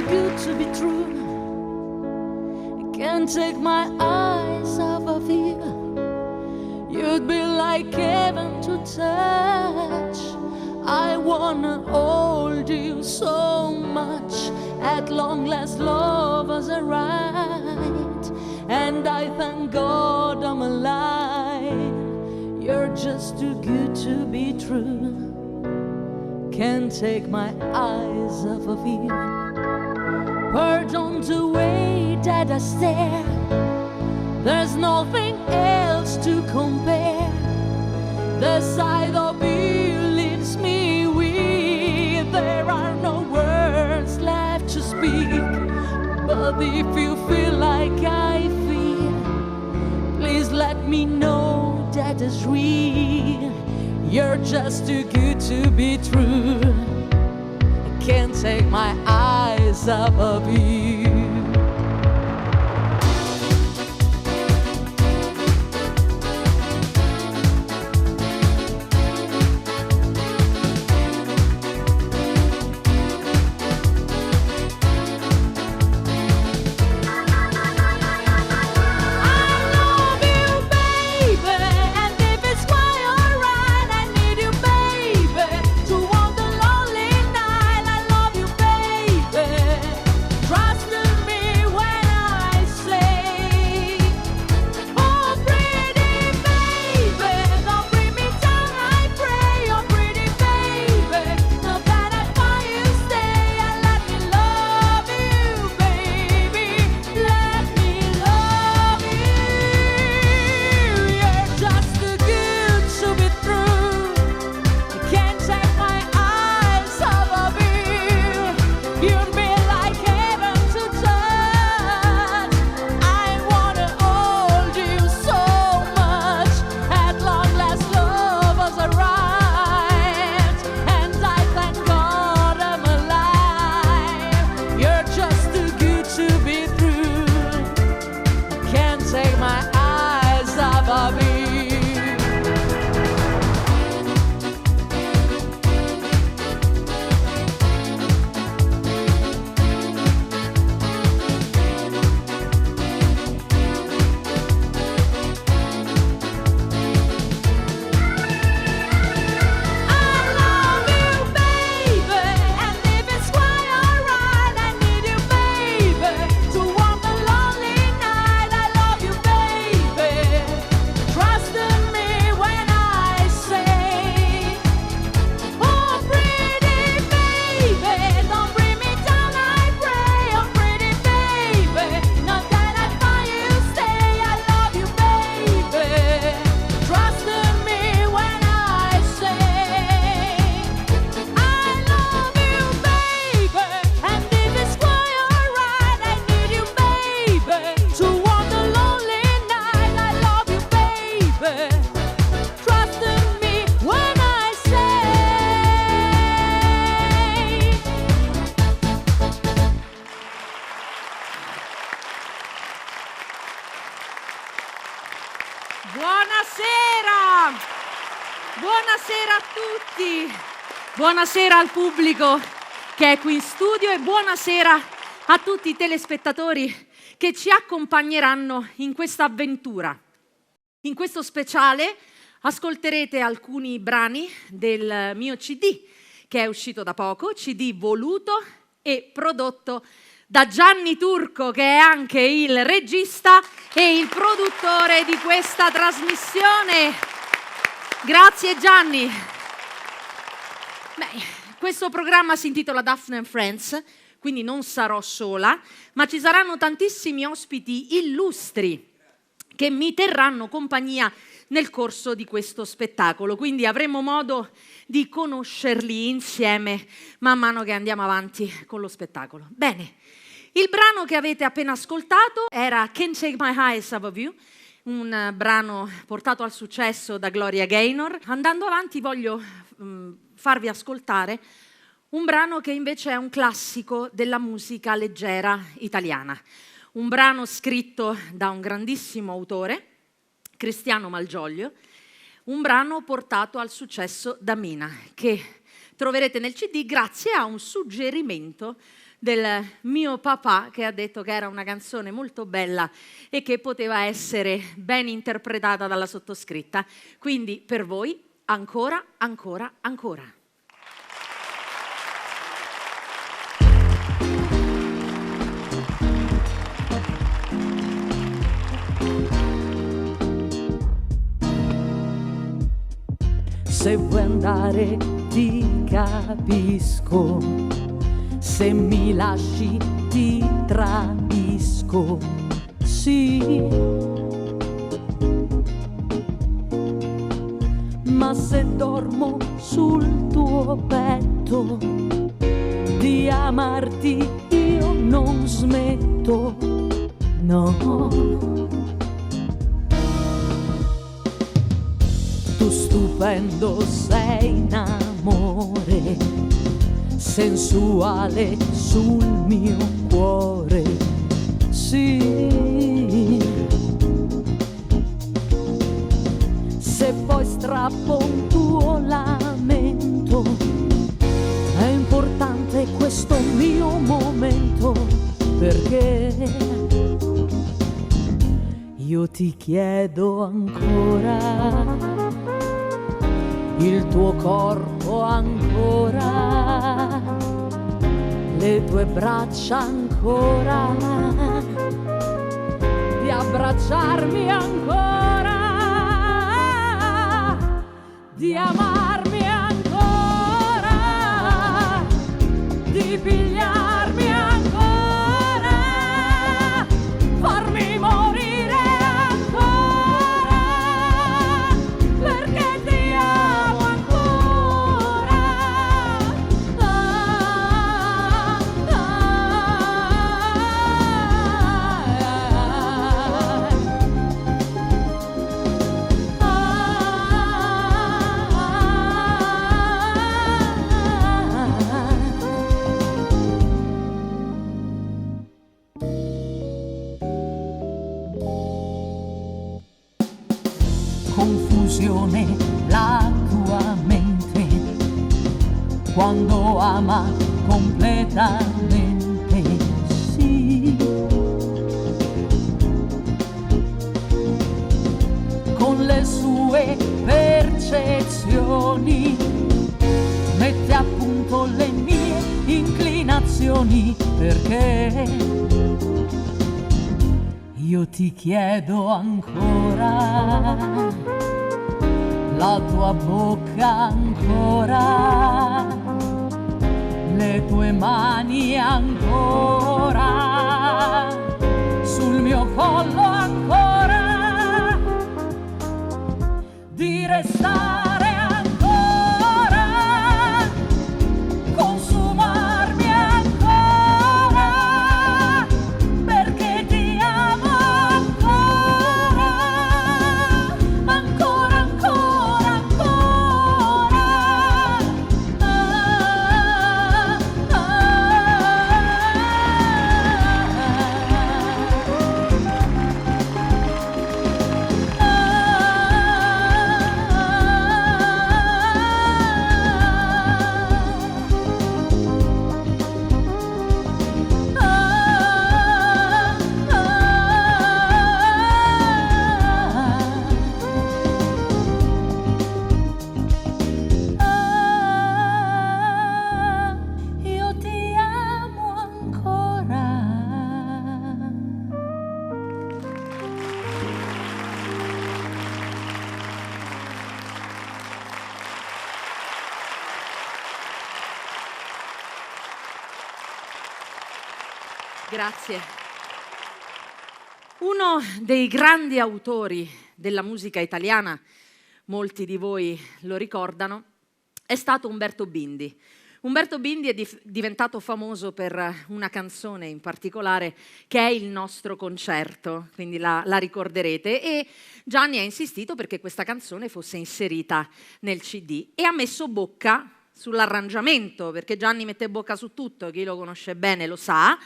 good to be true. I can't take my eyes off of you. You'd be like heaven to touch. I wanna hold you so much. At long last love has arrived, and I thank God I'm alive. You're just too good to be true. Can't take my eyes off of you. Pardon the way that I stare. There's nothing else to compare. The sight of you leaves me weak. There are no words left to speak. But if you feel like I feel, please let me know that it's real. You're just too good to be true. I can't take my eyes off of you. Buonasera a tutti, buonasera al pubblico che è qui in studio e buonasera a tutti i telespettatori che ci accompagneranno in questa avventura. In questo speciale ascolterete alcuni brani del mio CD che è uscito da poco, CD voluto e prodotto da Gianni Turco, che è anche il regista e il produttore di questa trasmissione. Grazie Gianni. Questo programma si intitola Daphne and Friends, quindi non sarò sola, ma ci saranno tantissimi ospiti illustri che mi terranno compagnia nel corso di questo spettacolo, quindi avremo modo di conoscerli insieme man mano che andiamo avanti con lo spettacolo. Bene, il brano che avete appena ascoltato era Can't Take My Eyes Off of You, un brano portato al successo da Gloria Gaynor. Andando avanti voglio farvi ascoltare un brano che invece è un classico della musica leggera italiana, un brano scritto da un grandissimo autore, Cristiano Malgioglio, un brano portato al successo da Mina, che troverete nel CD grazie a un suggerimento del mio papà, che ha detto che era una canzone molto bella e che poteva essere ben interpretata dalla sottoscritta. Quindi per voi ancora, ancora, ancora. Se vuoi andare ti capisco, se mi lasci ti tradisco, sì. Ma se dormo sul tuo petto, di amarti io non smetto, no. Tu stupendo sei in amore, sensuale sul mio cuore, sì. Se poi strappo un tuo lamento, è importante questo mio momento, perché io ti chiedo ancora, il tuo corpo ancora, le tue braccia ancora, di abbracciarmi ancora, di amarmi ancora, di pigliarmi ancora, farmi morire ancora, perché ti amo ancora. Confusione la tua mente quando ama completamente, sì. Con le sue percezioni mette a punto le mie inclinazioni, perché io ti chiedo ancora, la tua bocca ancora, le tue mani ancora, sul mio collo ancora, di restare ancora, consumarmi ancora, perché ti amo ancora, ancora, ancora, ancora. Io ti amo ancora. Grazie. Uno dei grandi autori della musica italiana, molti di voi lo ricordano, è stato Umberto Bindi. Umberto Bindi è diventato famoso per una canzone in particolare che è Il nostro concerto, quindi la ricorderete, e Gianni ha insistito perché questa canzone fosse inserita nel CD e ha messo bocca sull'arrangiamento, perché Gianni mette bocca su tutto, chi lo conosce bene lo sa,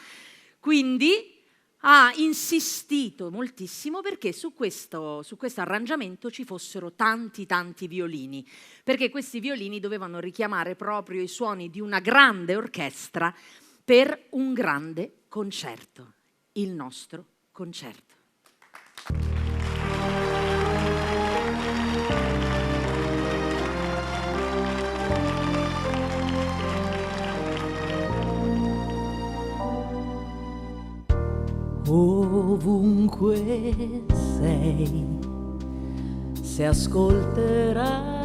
quindi ha insistito moltissimo perché su questo arrangiamento ci fossero tanti violini, perché questi violini dovevano richiamare proprio i suoni di una grande orchestra per un grande concerto, il nostro concerto. Ovunque sei, se ascolterai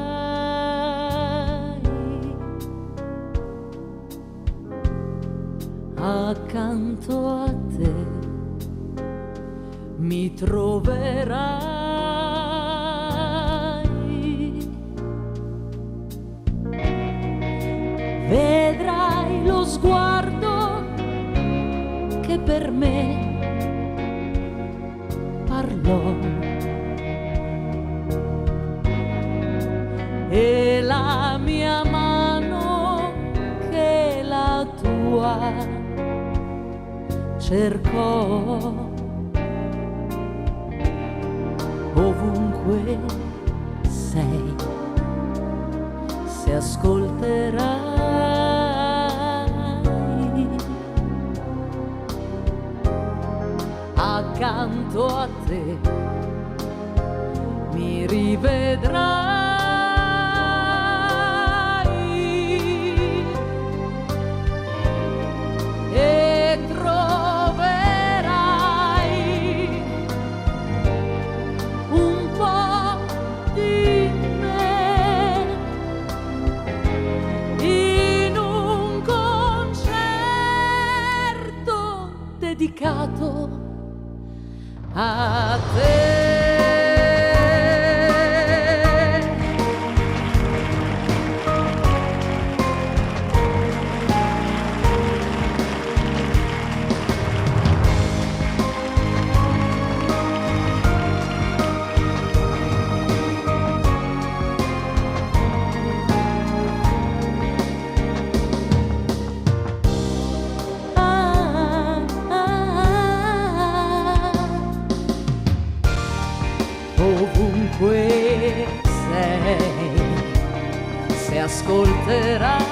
accanto a te, mi troverai. Vedrai lo sguardo che per me parlò e la mia mano che la tua cercò. Ovunque sei, se ascolterai accanto a te, mi rivedrai e troverai un po' di me in un concerto dedicato a te. Ovunque sei, se ascolterai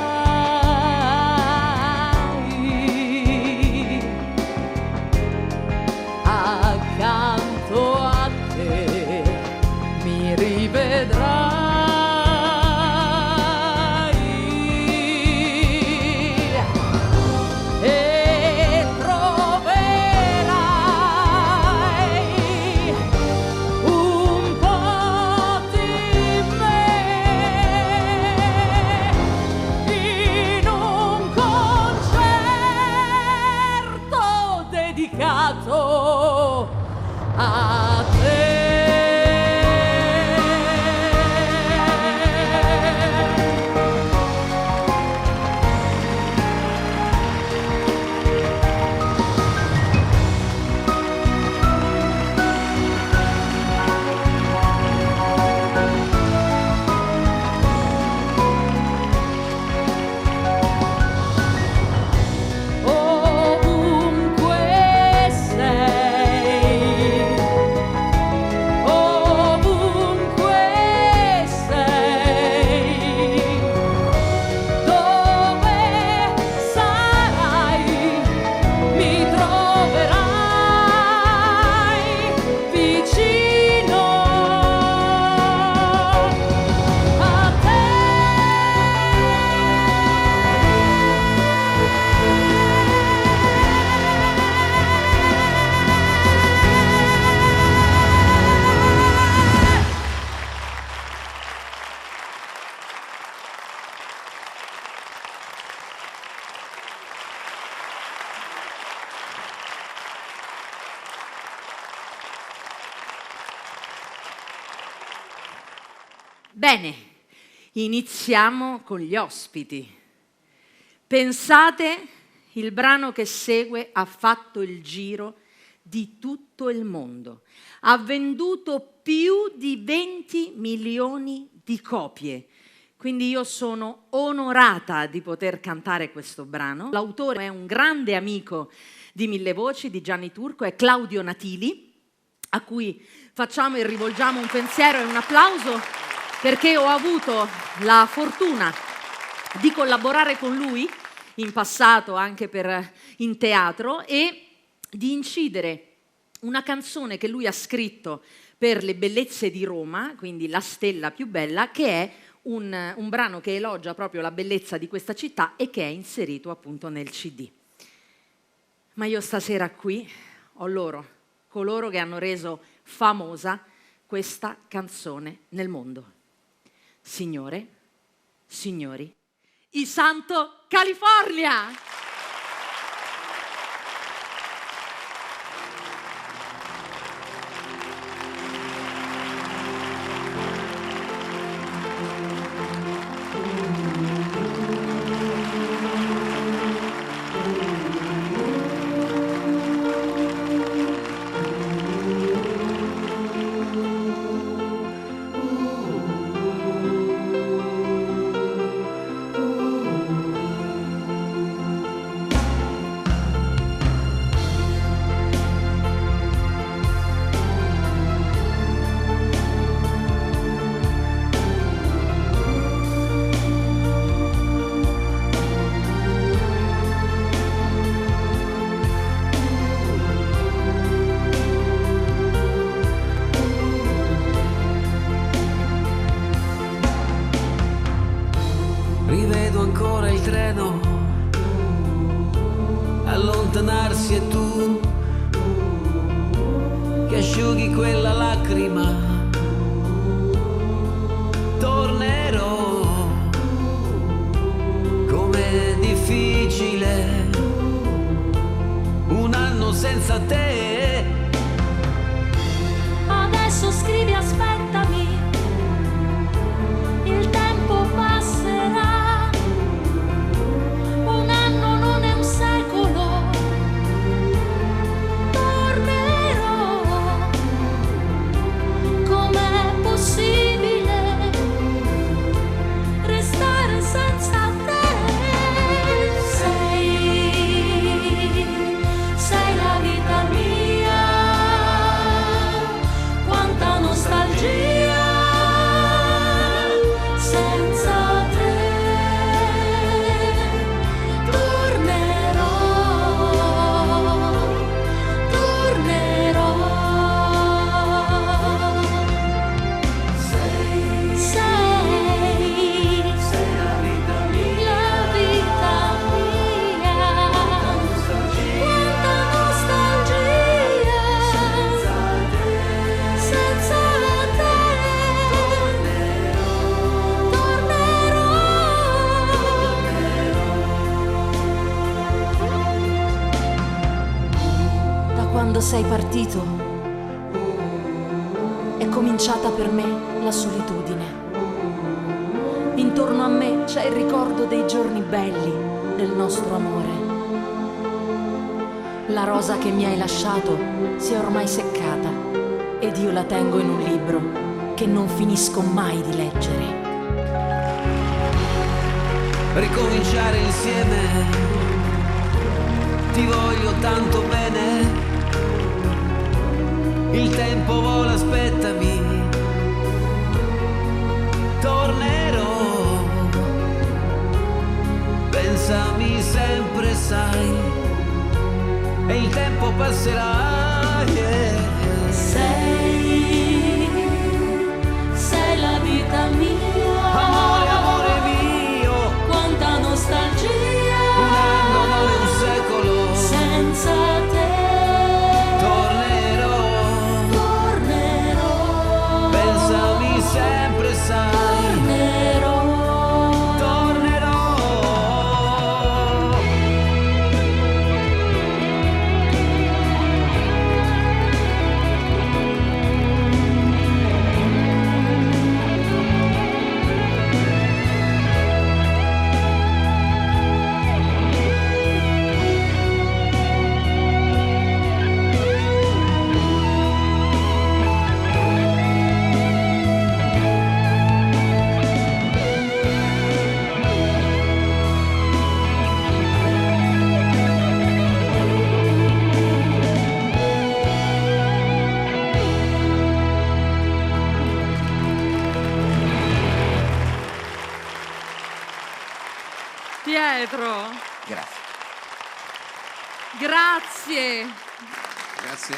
accanto a te, mi rivedrai e troverai un po' di me in un concerto dedicato a te. Ovunque sei, ovunque sei, dove sarai, mi troverai vicino a te. Bene, iniziamo con gli ospiti. Pensate, il brano che segue ha fatto il giro di tutto il mondo. Ha venduto più di 20 milioni di copie. Quindi io sono onorata di poter cantare questo brano. L'autore è un grande amico di Mille Voci, di Gianni Turco, è Claudio Natili, a cui facciamo e rivolgiamo un pensiero e un applauso perché ho avuto la fortuna di collaborare con lui in passato anche in teatro, e di incidere una canzone che lui ha scritto per le bellezze di Roma, quindi La stella più bella, che è un brano che elogia proprio la bellezza di questa città e che è inserito appunto nel CD. Ma io stasera qui ho coloro che hanno reso famosa questa canzone nel mondo. Signore, signori, i Santo California! Rivedo ancora il treno allontanarsi e tu che asciughi quella lacrima. Tornerò, com'è difficile un anno senza te. Adesso scrivi aspettami, il tempo passerà, un anno non è un secolo, tornerò, com'è possibile restare senza te? Sei la vita mia, quanta nostalgia senza te. Tornerò, tornerò. Sei la vita mia, quanta nostalgia senza te. Da quando sei partito è cominciata per me la solitudine. Intorno a me c'è il ricordo dei giorni belli del nostro amore. La rosa che mi hai lasciato si è ormai seccata ed io la tengo in un libro che non finisco mai di leggere. Ricominciare insieme, ti voglio tanto bene. Il tempo vola, aspettami, tornerò. Pensami sempre, sai, e il tempo passerà. Yeah. Sei la vita mia, Amore, amore mio, quanta nostalgia un anno non è un secolo. senza te. Tornerò, Tornerò, pensami sempre, sai, tornerò. tornerò. Pietro! Grazie. Grazie. Grazie.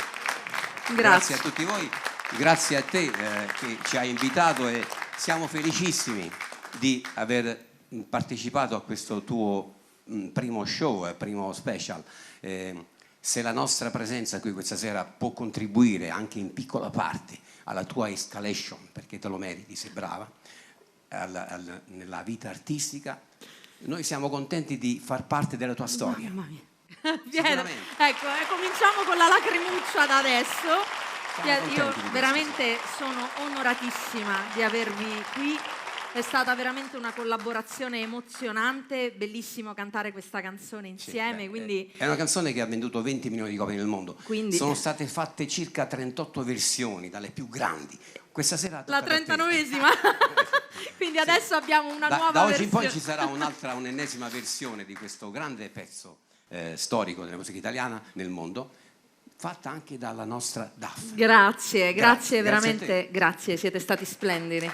Grazie. Grazie a tutti voi, grazie a te che ci hai invitato e siamo felicissimi di aver partecipato a questo tuo primo show, primo special. Se la nostra presenza qui questa sera può contribuire anche in piccola parte alla tua escalation, perché te lo meriti, sei brava, nella vita artistica, noi siamo contenti di far parte della tua storia. Mamma mia. Sicuramente. Ecco, cominciamo con la lacrimuccia da adesso. Siamo contenti Io di questo. veramente sono onoratissima di avervi qui. È stata veramente una collaborazione emozionante, bellissimo cantare questa canzone insieme. Sì, quindi è una canzone che ha venduto 20 milioni di copie nel mondo. Quindi- Sono state fatte circa 38 versioni, dalle più grandi. Questa sera la tocca a te. 39esima. Quindi adesso abbiamo una nuova da oggi versione. in poi ci sarà un'ennesima versione di questo grande pezzo storico della musica italiana nel mondo, fatta anche dalla nostra Daphne. Grazie, a veramente te. grazie, siete stati splendidi.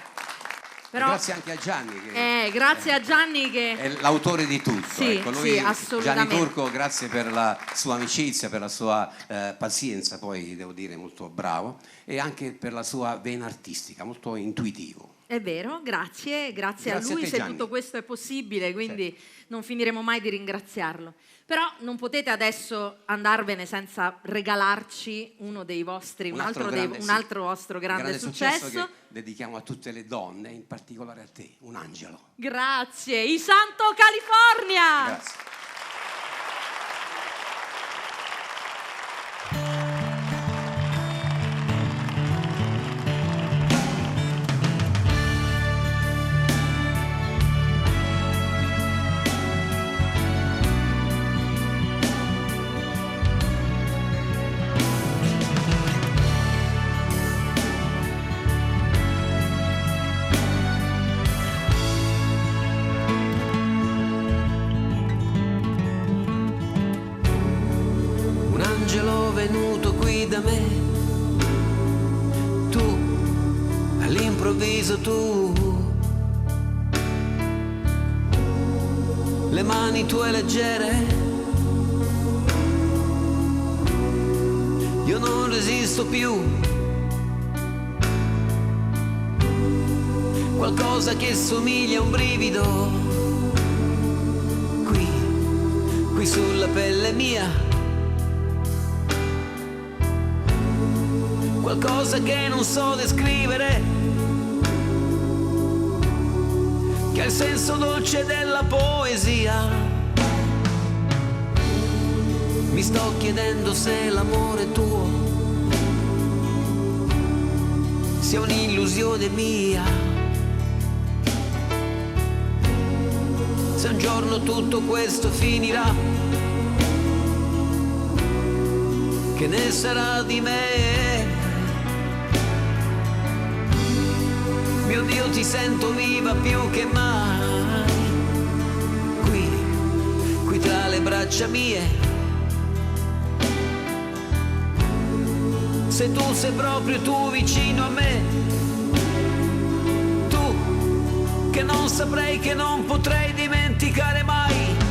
E grazie anche a Gianni che Grazie a Gianni che è l'autore di tutto. Sì, ecco, sì, assolutamente. Gianni Turco, grazie per la sua amicizia, per la sua pazienza, poi devo dire molto bravo, e anche per la sua vena artistica, molto intuitivo. È vero, grazie Grazie a a lui te, se Gianni. tutto questo è possibile, quindi non finiremo mai di ringraziarlo. Però non potete adesso andarvene senza regalarci uno dei vostri, un altro vostro grande successo. che dedichiamo a tutte le donne, in particolare a te, un angelo. Grazie, i Santo California! Grazie. Un angelo venuto qui da me, tu, all'improvviso tu, le mani tue leggere, io non resisto più, qualcosa che somiglia a un brivido, qui sulla pelle mia. Qualcosa che non so descrivere, che ha il senso dolce della poesia. Mi sto chiedendo se l'amore tuo sia un'illusione mia. Se un giorno tutto questo finirà, che ne sarà di me? Mio Dio, ti sento viva più che mai, qui tra le braccia mie. Se tu sei proprio tu vicino a me, tu che non saprei, che non potrei dimenticare mai.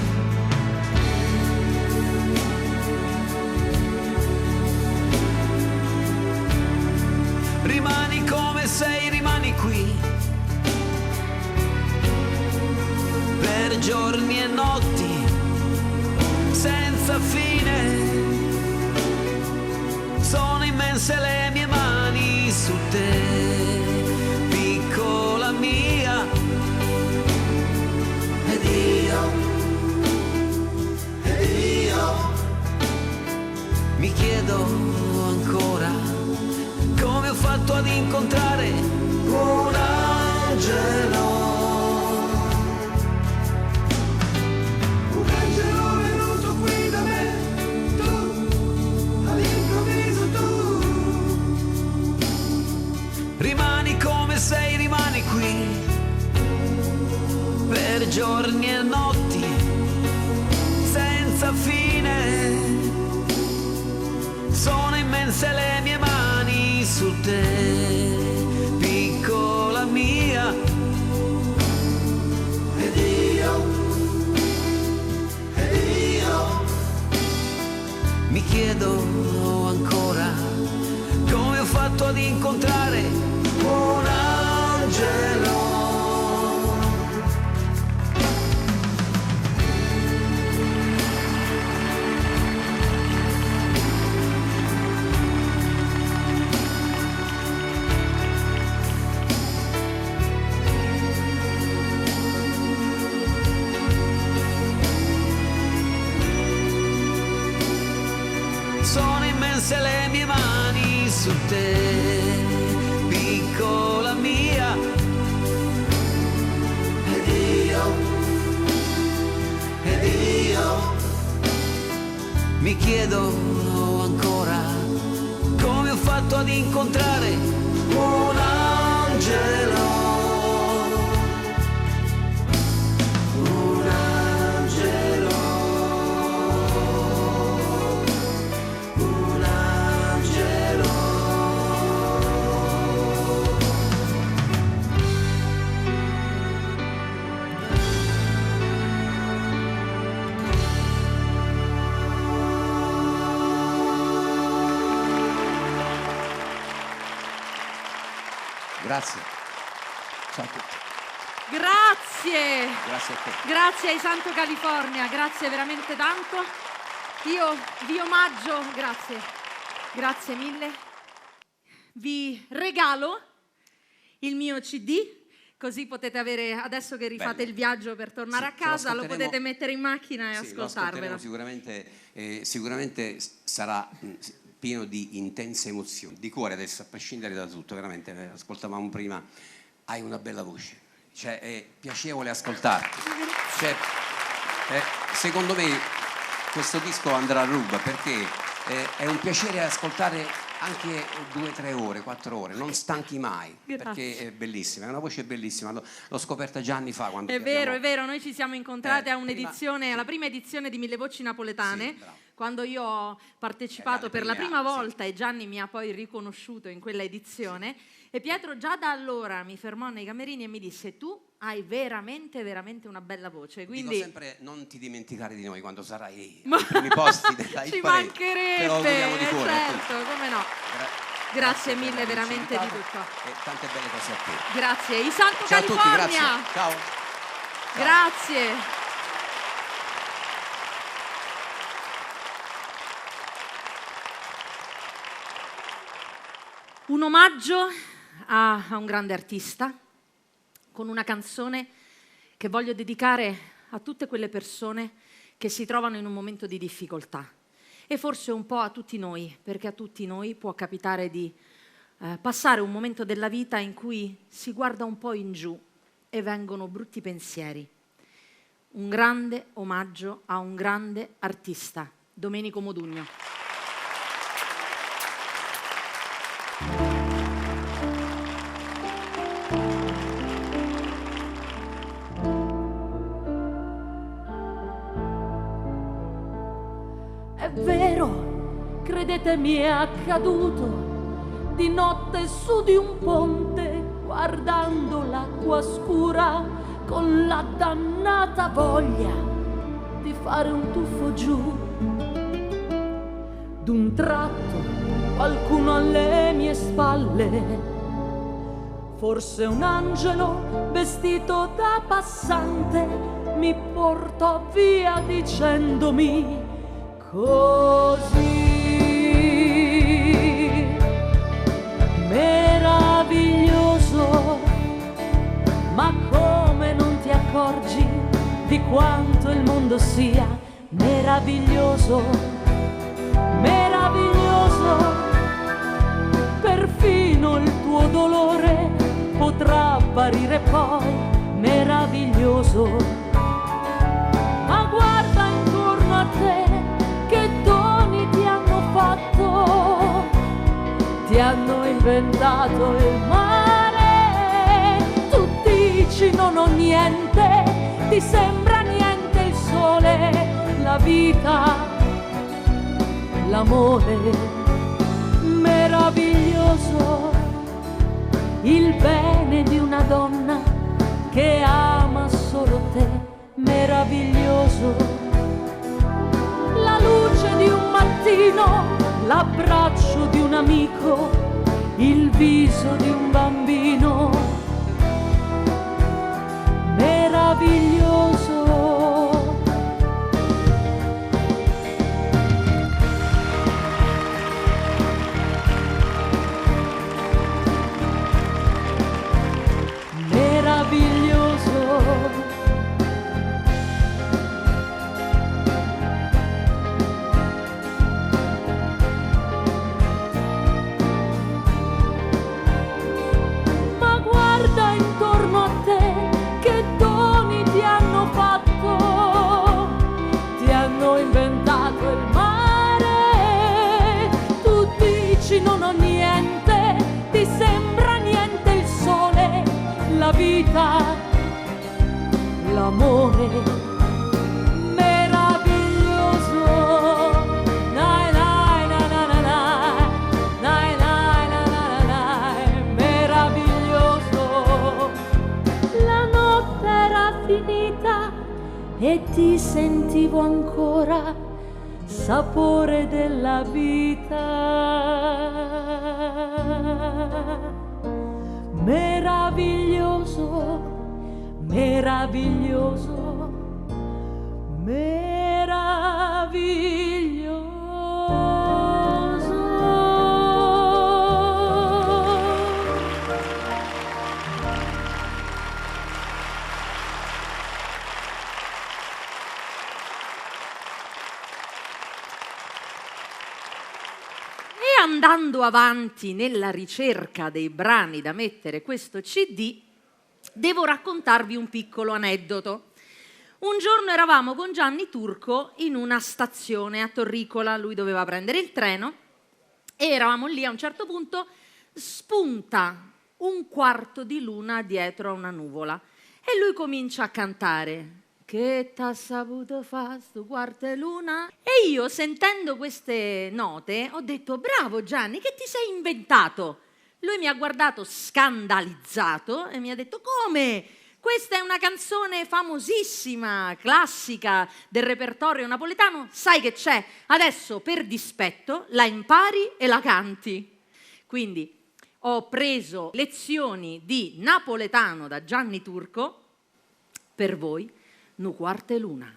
Rimani come sei, rimani qui, per giorni e notti, senza fine. Sono immense le mie mani su te, piccola mia. Ed io mi chiedo ancora come ho fatto ad incontrare un angelo. Un angelo venuto qui da me, tu, all'improvviso tu. Rimani come sei, rimani qui, per giorni e notti, senza fine. Sono immense le mie mani su te, piccola mia. Ed incontrare un angelo. Sono immense le mie mani su te, piccola mia. Ed io mi chiedo ancora come ho fatto ad incontrare un angelo. Un angelo. Un angelo. Grazie. Ciao a tutti. Grazie. Grazie a te. Grazie ai Santo California, grazie veramente tanto. Io vi omaggio, grazie mille. Vi regalo il mio CD, così potete avere, adesso che rifate Bello. il viaggio per tornare Sì, a casa, lo ascolteremo- potete mettere in macchina e Sì, lo ascoltarvelo. ascolteremo sicuramente sarà pieno di intense emozioni, di cuore adesso, a prescindere da tutto, veramente, ascoltavamo prima, hai una bella voce, cioè è piacevole ascoltarti, cioè, secondo me questo disco andrà a ruba perché è un piacere ascoltare anche 2, 3 ore, 4 ore, non stanchi mai, Grazie. perché è bellissima, è una voce bellissima, l'ho scoperta già anni fa quando È ti vero, abbiamo- è vero, noi ci siamo incontrate a un'edizione, prima- alla prima edizione di Mille Voci Napoletane, Sì, bravo. quando io ho partecipato alle per la prime prima anni, sì. volta e Gianni mi ha poi riconosciuto in quella edizione e Pietro già da allora mi fermò nei camerini e mi disse: tu hai veramente, veramente una bella voce. Quindi Dico sempre non ti dimenticare di noi quando sarai ai primi posti della ci hit parade. Te lo auguriamo mancherebbe, di cuore a tutti. certo, come no. Grazie mille per averci veramente di invitato tutto. e tante belle cose a te. Grazie, i Santo Ciao a tutti, California. grazie. Ciao. Grazie. Un omaggio a un grande artista con una canzone che voglio dedicare a tutte quelle persone che si trovano in un momento di difficoltà e forse un po' a tutti noi, perché a tutti noi può capitare di passare un momento della vita in cui si guarda un po' in giù e vengono brutti pensieri. Un grande omaggio a un grande artista, Domenico Modugno. È vero, credetemi, è accaduto di notte su di un ponte, guardando l'acqua scura con la dannata voglia di fare un tuffo giù. D'un tratto qualcuno alle mie spalle, forse un angelo vestito da passante, mi portò via dicendomi così: meraviglioso, ma come non ti accorgi di quanto il mondo sia meraviglioso, meraviglioso, perfino il tuo dolore potrà apparire poi meraviglioso. Ma guarda intorno a te, che doni ti hanno fatto, ti hanno inventato il mare. Tu dici non ho niente, ti sembra niente il sole, la vita, l'amore, meraviglioso, il bene di una donna che ama solo te, meraviglioso, la luce di un mattino, l'abbraccio di un amico il viso di un bambino meraviglioso. Ma guarda intorno a te, che doni ti hanno fatto, ti hanno inventato il mare. Tu dici non ho niente, ti sembra niente il sole, la vita, l'amore meraviglioso. Nai, nai, na, na, na, na. Nai, nai, na, na, na, na. Meraviglioso. La notte era finita e ti sentivo ancora sapore della vita. Meraviglioso, meraviglioso, meraviglioso. E andando avanti nella ricerca dei brani da mettere questo CD, devo raccontarvi un piccolo aneddoto. Un giorno eravamo con Gianni Turco in una stazione a Torricola, lui doveva prendere il treno e eravamo lì, a un certo punto spunta un quarto di luna dietro a una nuvola e lui comincia a cantare: che t'ha saputo fa sto quarto di luna? E io, sentendo queste note, ho detto: bravo Gianni, che ti sei inventato? Lui mi ha guardato scandalizzato e mi ha detto: come? Questa è una canzone famosissima, classica del repertorio napoletano, sai che c'è? Adesso per dispetto la impari e la canti. Quindi ho preso lezioni di napoletano da Gianni Turco per voi, nu quarte luna.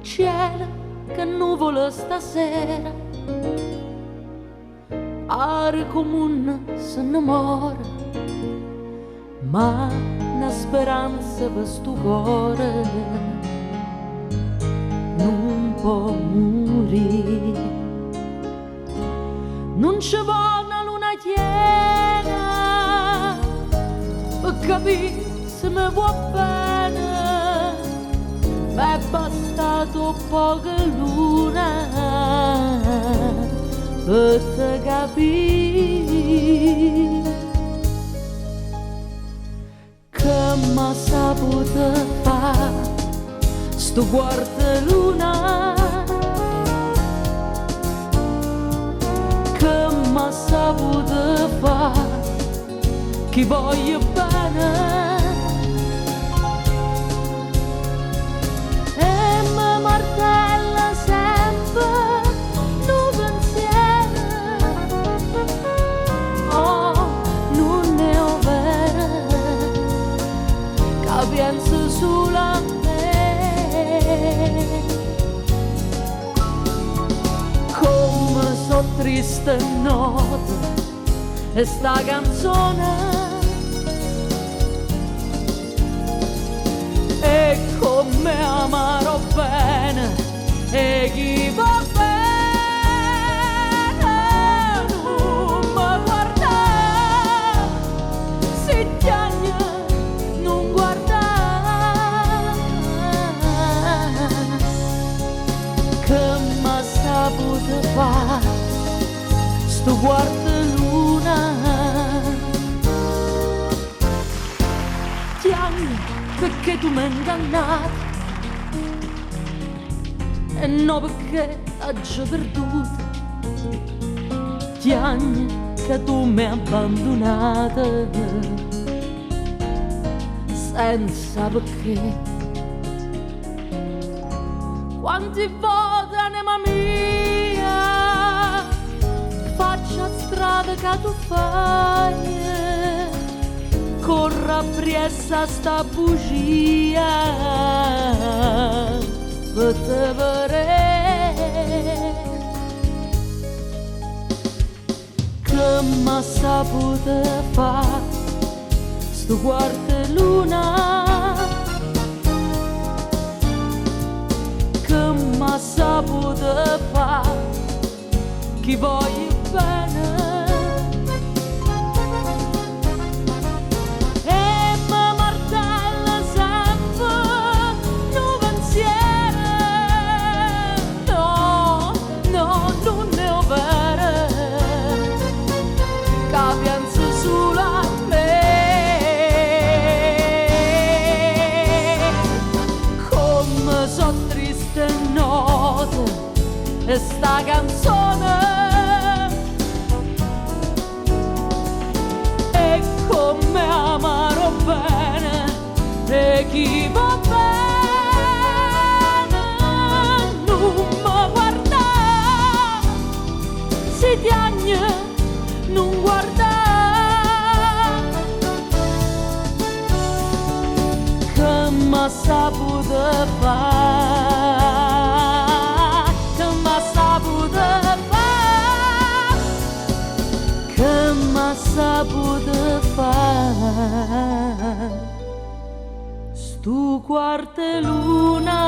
Cielo, che nuvolo stasera, are comune se innamora, ma una speranza per sto cuore non può morire. Non ci vuole una luna piena per capire se mi vuoi bene. M'è bastato poca luna per te capire che m'ha saputo fare sto quarto luna, che m'ha saputo fare chi voglio bene. Martella sempre nu pensiero, oh, non ne ho vera, che penso solo a me. Come so triste notte e sta canzone, e come amarò bene e chi va bene non mi guarda, si tiagna non guarda, che m'ha saputo fare sto quarto luna. Tiagna perché tu mi hai ingannato, e no perché t'ho già perduto. Tiagna che tu mi hai abbandonato, senza perché. Quanti volte, anima mia, faccia strada che tu fai, corra appresso sta bugia per te vedere. Che m'ha saputo fare sto quarto luna, che m'ha saputo fare chi voglio bene. E mi martella sempre un pensiero, no, no, non è vero, che penso solo a me. Come so triste note e sta canzone, e come amaro bene e chi va bene. Non mi guarda, si tiagne, non guarda, che m'ha saputo fare, che m'ha saputo fare, che m'ha saputo fare stu quarto luna.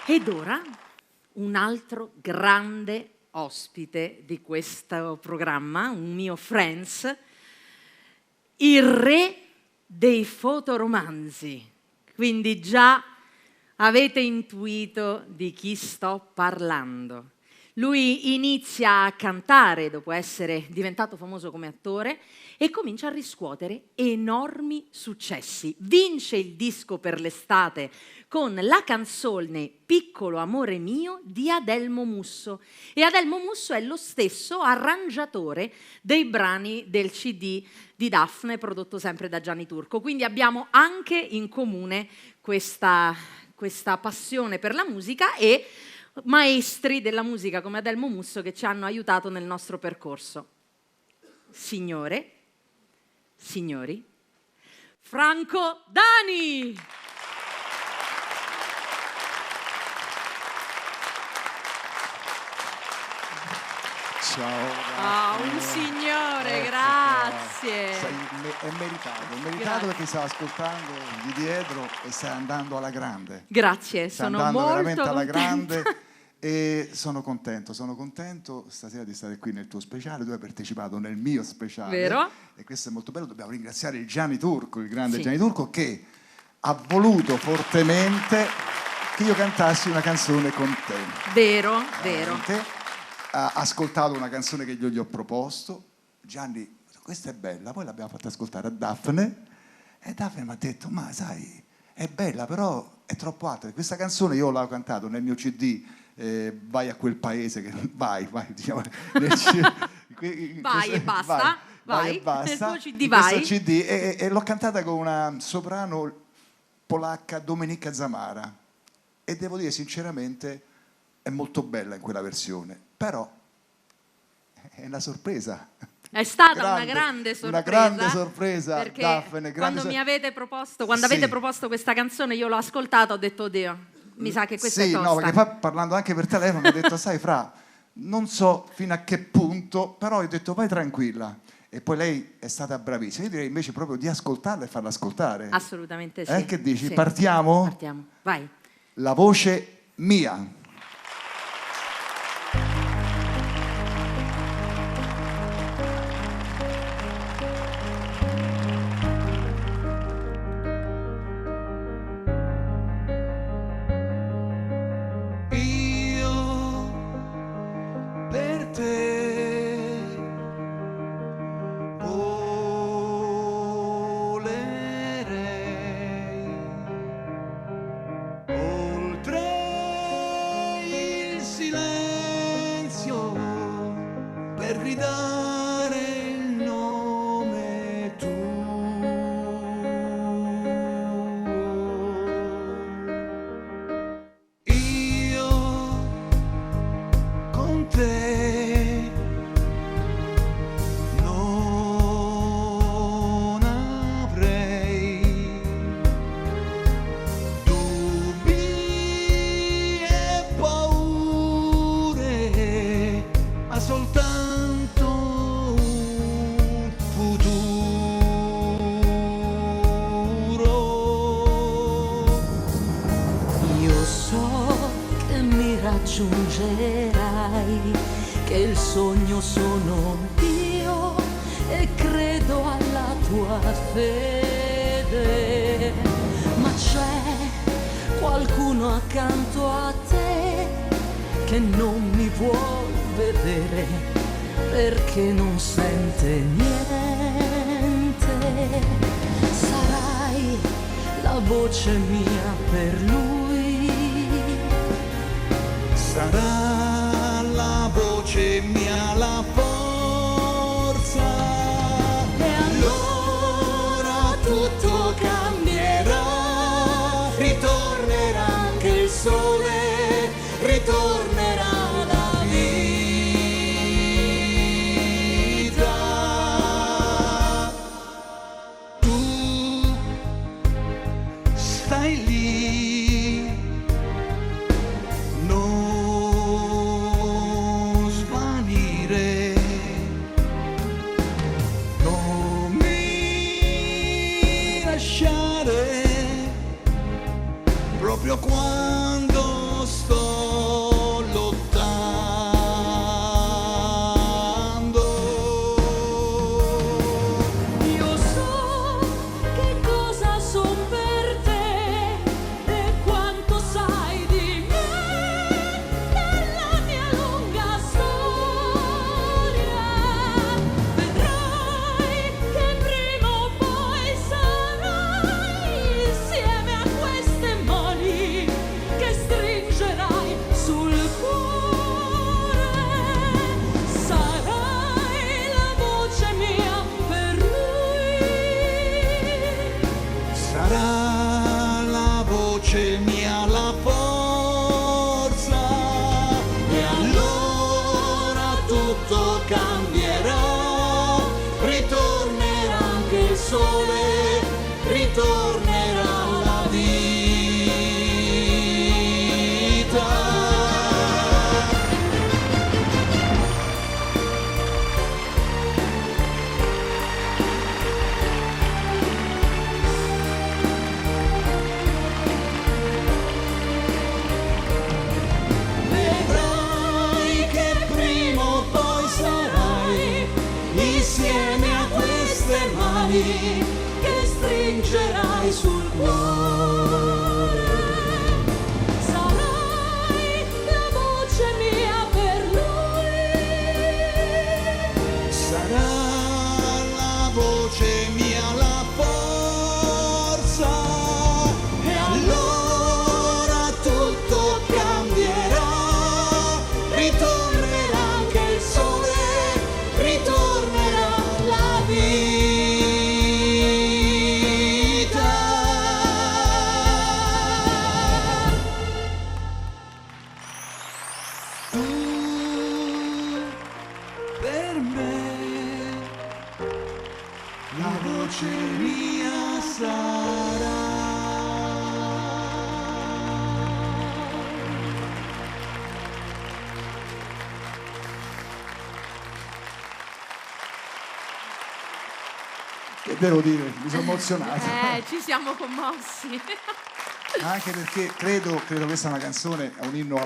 Ed ora un altro grande ospite di questo programma, un mio friends, il re dei fotoromanzi. Quindi già avete intuito di chi sto parlando. Lui inizia a cantare dopo essere diventato famoso come attore e comincia a riscuotere enormi successi. Vince il disco per l'estate con la canzone Piccolo amore mio di Adelmo Musso. E Adelmo Musso è lo stesso arrangiatore dei brani del CD di Daphne, prodotto sempre da Gianni Turco. Quindi abbiamo anche in comune questa passione per la musica e maestri della musica come Adelmo Musso che ci hanno aiutato nel nostro percorso. Signore, signori, Franco Dani! Ciao. Ah, un signore, grazie. È meritato perché stavo ascoltando di dietro e stai andando alla grande. Grazie, Stai sono andando molto veramente alla contenta. grande e sono contento stasera di stare qui nel tuo speciale. Tu hai partecipato nel mio speciale. Vero? E questo è molto bello. Dobbiamo ringraziare il Gianni Turco, il grande Sì. Gianni Turco, che ha voluto fortemente che io cantassi una canzone con te. Vero, vero. Veramente. Ha ascoltato una canzone che io gli ho proposto. Gianni, questa è bella. Poi l'abbiamo fatta ascoltare a Daphne e Daphne mi ha detto: ma sai, è bella però è troppo alta. Questa canzone io l'ho cantato nel mio CD, vai a quel paese che vai diciamo, Vai e basta, vai. e basta. Nel tuo CD in vai. questo CD e l'ho cantata con una soprano polacca, Domenica Zamara, e devo dire sinceramente è molto bella in quella versione, però è una sorpresa. È stata una grande sorpresa. Una grande sorpresa, perché Daphne. Quando avete proposto questa canzone, io l'ho ascoltata, ho detto: oddio, mi sa che questa è tosta. No, perché poi parlando anche per telefono mi ha detto: sai Fra, non so fino a che punto, però io ho detto vai tranquilla. E poi lei è stata bravissima. Io direi invece proprio di ascoltarla e farla ascoltare. Assolutamente sì. Che dici? Sì. Partiamo? Partiamo, vai. La voce mia. Io per te stringerai, che il sogno sono io e credo alla tua fede. Ma c'è qualcuno accanto a te che non mi vuol vedere perché non sente niente. Sarai la voce mia per lui, Sarà la voce mia la forza, e allora tutto cambierà. ritornerà anche il sole, ritornerà la vita. Tu stai lì, non svanire, non mi lasciare proprio quando sto lottando. Io so che cosa son per te e quanto sai di me nella mia lunga storia. Vedrai che prima o poi sarai insieme a queste mani che stringerai sul cuore. Sarai la voce mia per lui. Sarà la voce mia la forza, e allora tutto cambierà, ritornerà anche il sole, ritornerà la vita. Vedrai che prima o poi sarai insieme a queste mani Che stringerai sul cuore. Sarai la voce mia per lui. sarà la voce mia la forza, e allora tutto cambierà, ritornerà anche il sole, ritornerà la vita. Tu per me la voce mia sarà. Che devo dire, mi sono emozionato. Ci siamo commossi. Anche perché credo questa sia una canzone, è un inno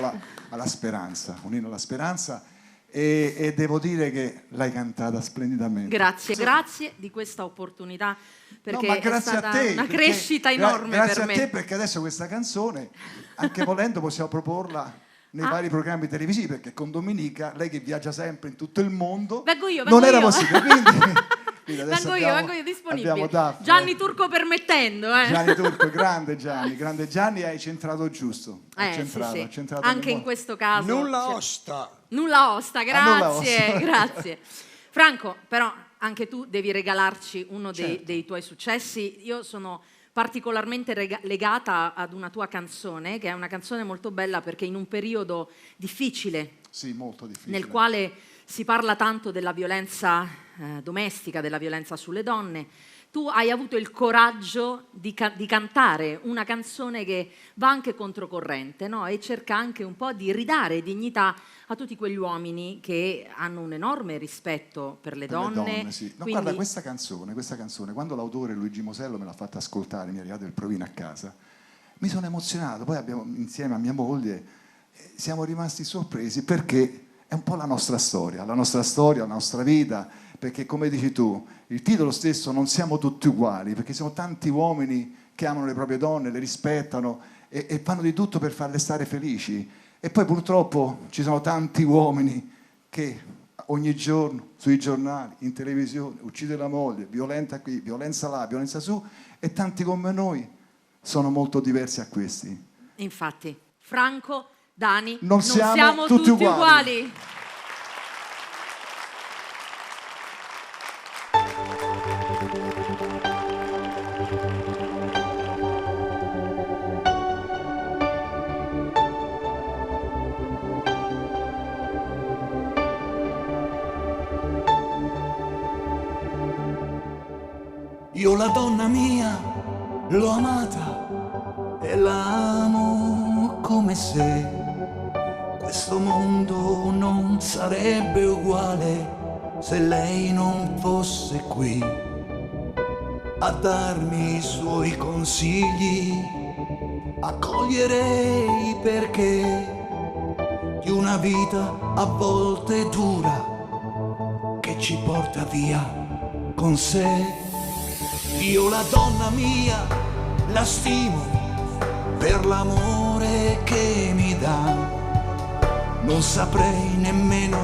alla speranza, un inno alla speranza, e devo dire che l'hai cantata splendidamente. Grazie, grazie di questa opportunità, perché No, ma è grazie stata a te, una perché- crescita enorme grazie per a me. te, perché adesso questa canzone, anche volendo, possiamo proporla nei vari programmi televisivi, perché con Dominica, lei che viaggia sempre in tutto il mondo, Vengo io, non era io. possibile, quindi adesso Vengo io disponibile. abbiamo Daphne. Gianni Turco permettendo, Gianni Turco, grande Gianni, hai centrato giusto. Hai sì, centrato, sì. hai centrato Anche ogni in modo. questo caso. Nulla cioè, osta. nulla osta, nulla grazie, osta. grazie. Franco, però anche tu devi regalarci uno Certo. dei tuoi successi. Io sono particolarmente legata ad una tua canzone, che è una canzone molto bella perché in un periodo difficile, Sì, molto difficile. nel quale si parla tanto della violenza domestica, della violenza sulle donne, tu hai avuto il coraggio di cantare una canzone che va anche controcorrente, no? E cerca anche un po' di ridare dignità a tutti quegli uomini che hanno un enorme rispetto per le donne. Sì. No, Quindi- guarda, questa canzone, quando l'autore Luigi Mosello me l'ha fatta ascoltare, mi è arrivato il provino a casa, mi sono emozionato. Poi abbiamo insieme a mia moglie siamo rimasti sorpresi perché è un po' la nostra storia, la nostra vita, perché come dici tu, il titolo stesso non siamo tutti uguali, perché siamo tanti uomini che amano le proprie donne, le rispettano e fanno di tutto per farle stare felici. E poi purtroppo ci sono tanti uomini che ogni giorno sui giornali, in televisione, uccide la moglie, violenta qui, violenza là, violenza su, e tanti come noi sono molto diversi a questi. Infatti, Franco, Dani, Non siamo tutti uguali. Io la donna mia l'ho amata e la amo come se questo mondo non sarebbe uguale se lei non fosse qui a darmi i suoi consigli. Accoglierei perché di una vita a volte dura che ci porta via con sé. Io la donna mia la stimo per l'amore che mi dà. Non saprei nemmeno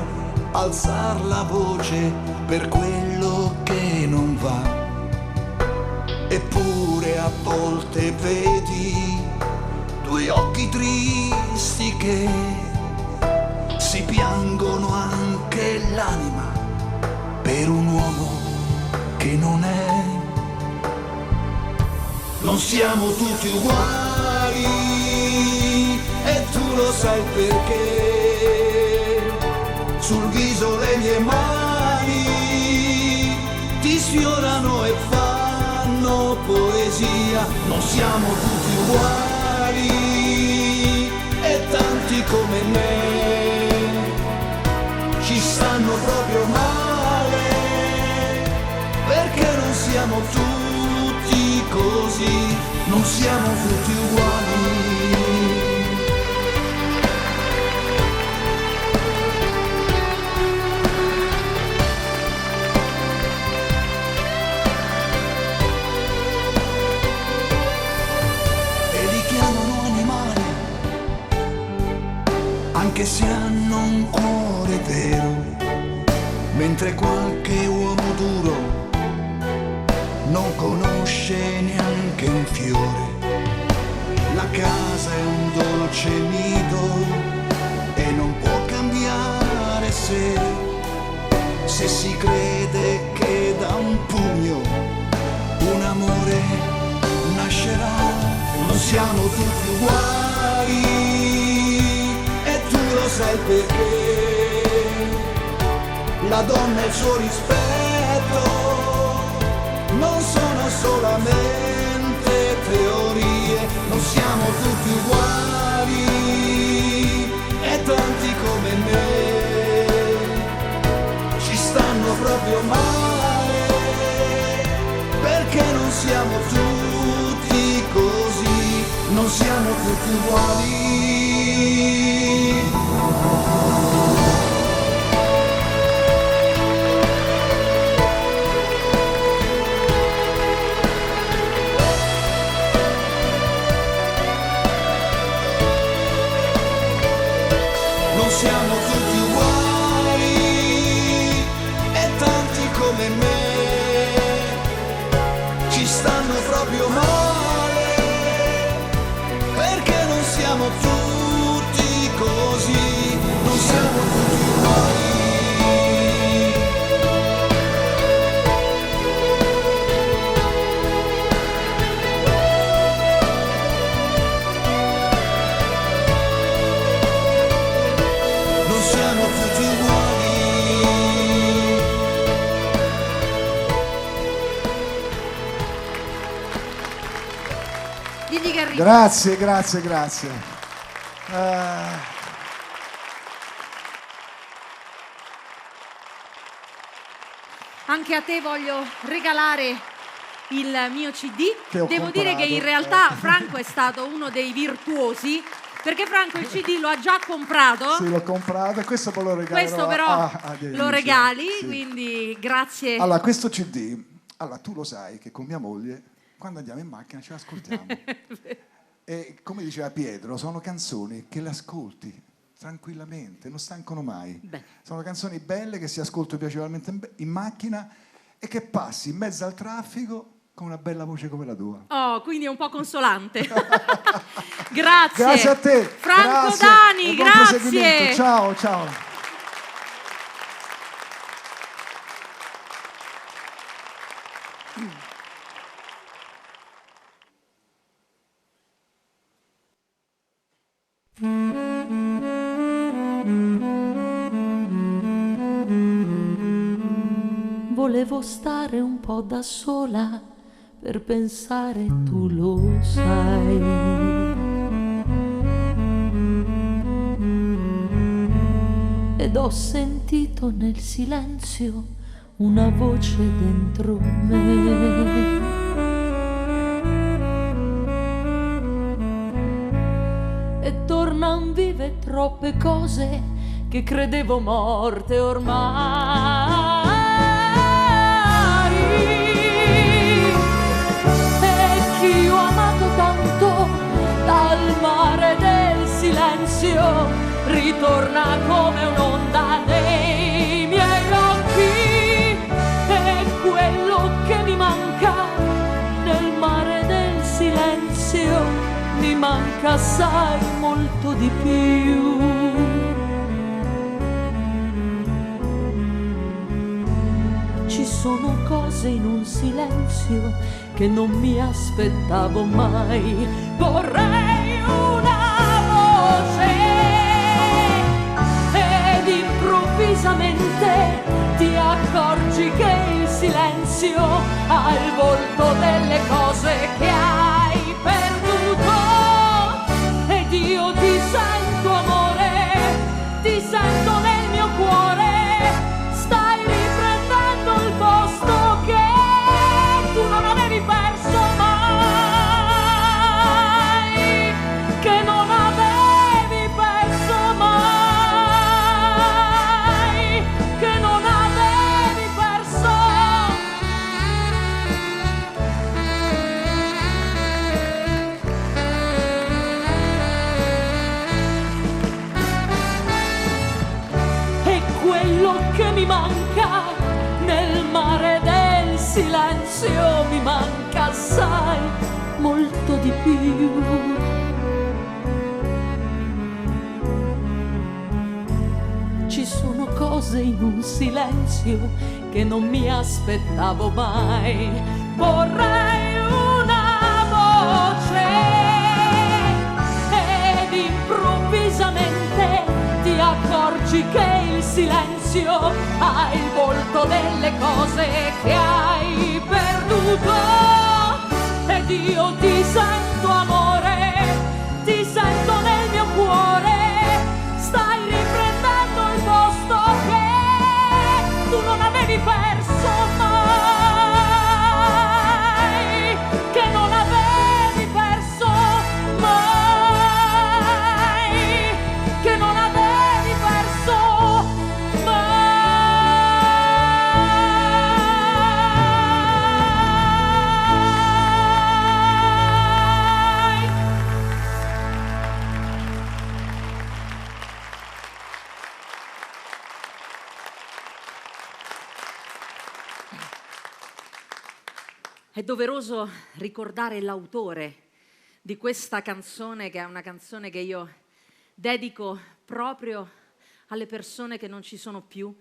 alzar la voce per quello che non va. Eppure a volte vedi due occhi tristi che si piangono anche l'anima per un uomo che non è. Non siamo tutti uguali e tu lo sai perché. Sul viso le mie mani ti sfiorano e fanno poesia. Non siamo tutti uguali e tanti come me ci stanno proprio male perché non siamo tutti così, non siamo tutti uguali. E li chiamano animali, anche se hanno un cuore vero, mentre qualche uomo duro non conosce neanche un fiore. La casa è un dolce nido e non può cambiare se si crede che da un pugno un amore nascerà. Non siamo tutti uguali e tu lo sai perché. La donna e il suo rispetto non sono solamente teorie, non siamo tutti uguali e tanti come me ci stanno proprio male perché non siamo tutti così, non siamo tutti uguali. Siamo tutti uguali e tanti come me ci stanno proprio male perché non siamo tutti così, non siamo tutti uguali. Grazie. Anche a te voglio regalare il mio CD. Che ho Devo dire che in comprato. realtà Franco è stato uno dei virtuosi Perché Franco il CD lo ha già comprato. Sì, l'ho comprato e questo poi lo regalerò Questo però agli lo amici. regali, Sì. quindi grazie. Allora, questo CD, allora tu lo sai che con mia moglie, quando andiamo in macchina ce l'ascoltiamo. E come diceva Pietro, sono canzoni che le ascolti tranquillamente, non stancano mai. Beh. Sono canzoni belle che si ascoltano piacevolmente in macchina e che passi in mezzo al traffico con una bella voce come la tua. Oh, quindi è un po' consolante. Grazie. Grazie a te. Franco Grazie Dani, e buon proseguimento. grazie. Ciao, ciao. Volevo stare un po' da sola per pensare, tu lo sai. Ed ho sentito nel silenzio una voce dentro me. E tornan vive troppe cose che credevo morte ormai. E chi ho amato tanto dal mare del silenzio ritorna come un'onda nei miei occhi. E quello che mi manca nel mare del silenzio mi manca assai molto di più. Ci sono cose in un silenzio che non mi aspettavo mai. Vorrei una voce ed improvvisamente ti accorgi che il silenzio ha il volto delle cose che hai perduto. Ed io ti sento amore, ti sento nel mio cuore. Stai riprendendo il posto che tu non avevi perso mai, che non avevi perso mai, che non avevi perso. E quello che mi manca nel mare del silenzio mi manca assai molto di più. Ci sono cose in un silenzio che non mi aspettavo mai. Vorrei una voce ed improvvisamente ti accorgi che il silenzio ha il volto delle cose che hai perduto. Ed io ti sento amore, ti sento nel mio cuore. Stai riprendendo il posto che tu non avevi perso mai, che non avevi perso mai, che non avevi perso mai. È doveroso ricordare l'autore di questa canzone, che è una canzone che io dedico proprio alle persone che non ci sono più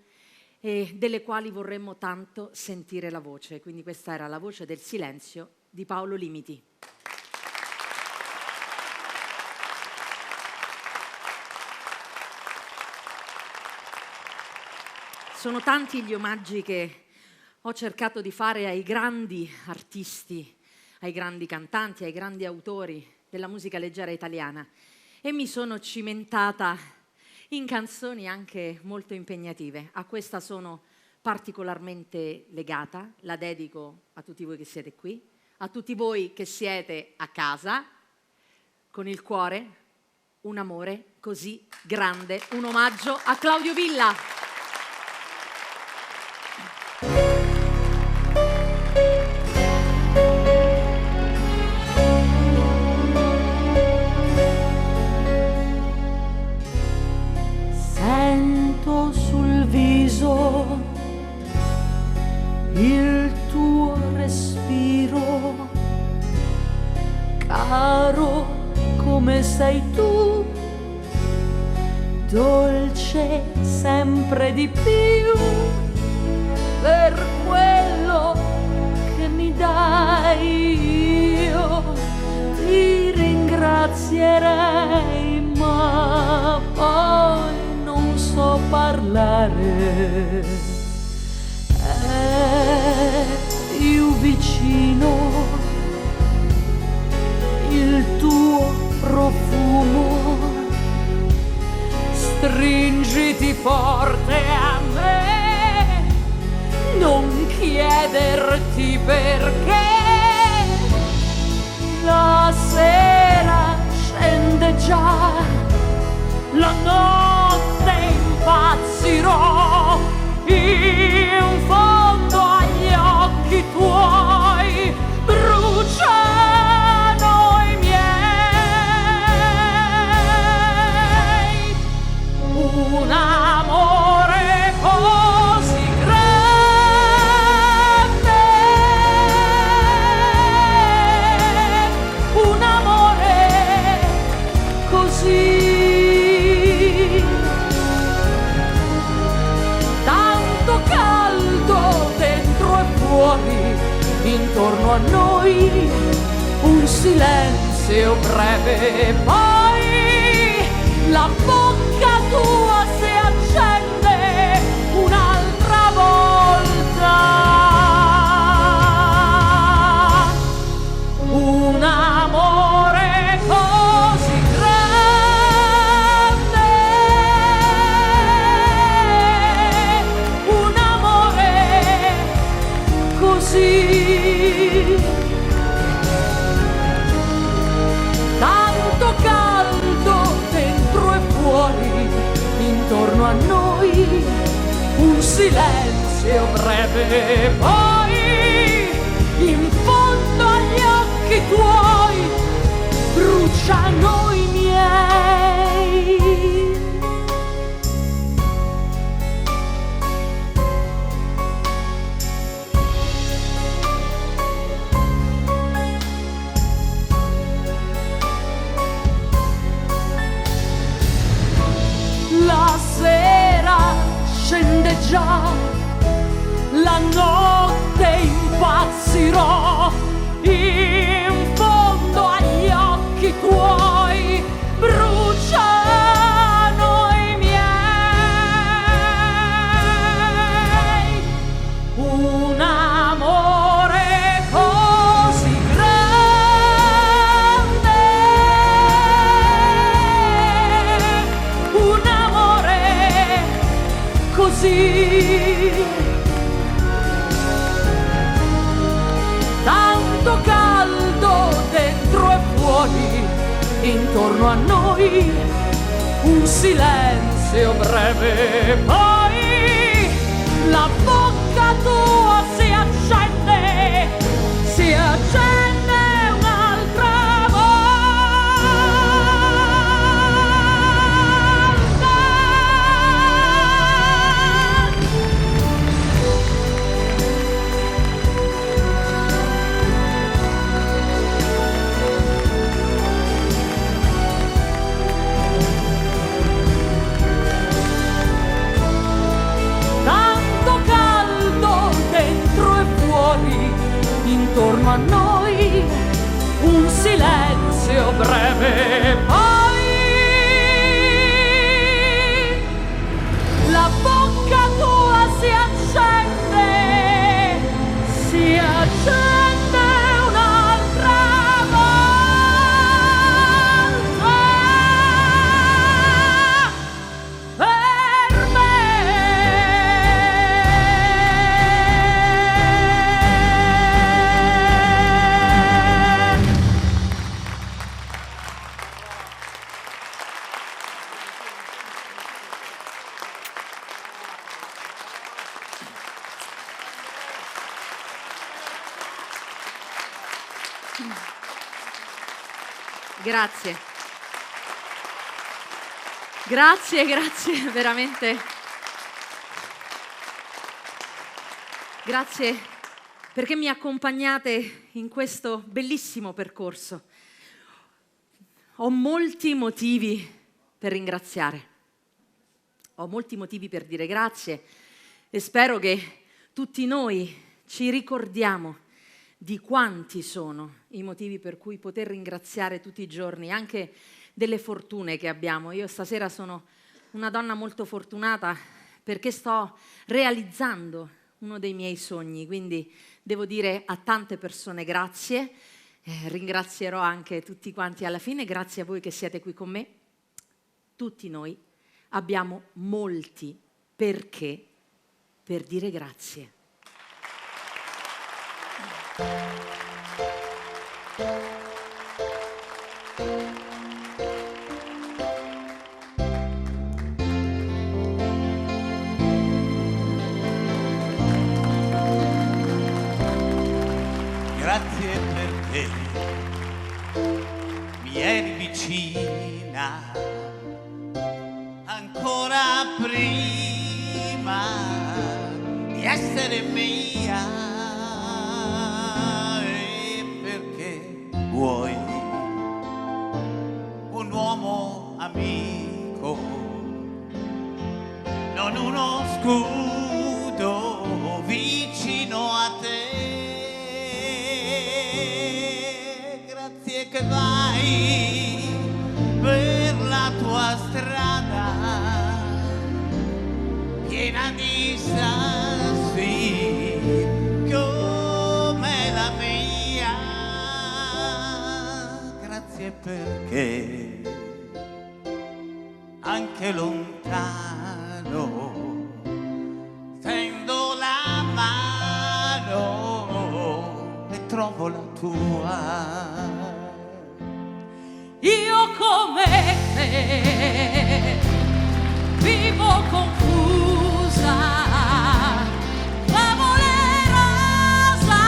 e delle quali vorremmo tanto sentire la voce. Quindi questa era La voce del silenzio di Paolo Limiti. Sono tanti gli omaggi che ho cercato di fare ai grandi artisti, ai grandi cantanti, ai grandi autori della musica leggera italiana e mi sono cimentata in canzoni anche molto impegnative. A questa sono particolarmente legata, la dedico a tutti voi che siete qui, a tutti voi che siete a casa, con il cuore un amore così grande. Un omaggio a Claudio Villa. Sento sul viso il tuo respiro, caro come sei tu, dolce sempre di più, per quello che mi dai io ti ringrazierei, ma poi non so parlare. È più vicino il tuo profumo, stringiti forte a me, non chiederti perché. La sera scende già, la notte impazzirò, in fondo agli occhi tuoi bruciano i miei. Un amore così grande, un amore così tanto caldo dentro e fuori, intorno a noi un silenzio breve, poi la bocca tua si accende un'altra volta. Un amore così grande, un amore così tanto caldo dentro e fuori, intorno a noi un silenzio breve, poi in fondo agli occhi tuoi bruciano i miei. La sera scende già, la notte impazzirò, in fondo agli occhi tuoi bruciano i miei. Un amore così grande, un amore così tanto caldo dentro e fuori, intorno a noi un silenzio breve, poi la bocca tua si accende un'altra volta. Tanto caldo dentro e fuori, intorno a noi un silenzio breve, poi la bocca tua si accende un'altra volta per me. Grazie. Grazie, veramente. Grazie perché mi accompagnate in questo bellissimo percorso. Ho molti motivi per ringraziare. Ho molti motivi per dire grazie e spero che tutti noi ci ricordiamo di quanti sono i motivi per cui poter ringraziare tutti i giorni, anche delle fortune che abbiamo. Io stasera sono una donna molto fortunata perché sto realizzando uno dei miei sogni, quindi devo dire a tante persone grazie, ringrazierò anche tutti quanti alla fine, grazie a voi che siete qui con me. Tutti noi abbiamo molti perché per dire grazie. Grazie perché mi eri vicina ancora prima di essere mia, e perché vuoi un uomo amico, non uno scudo vicino a te. Grazie che vai per la tua strada piena di sassi come la mia. Grazie perché anche lontano tendo la mano e trovo la tua. Io come te vivo confusa, favolerosa,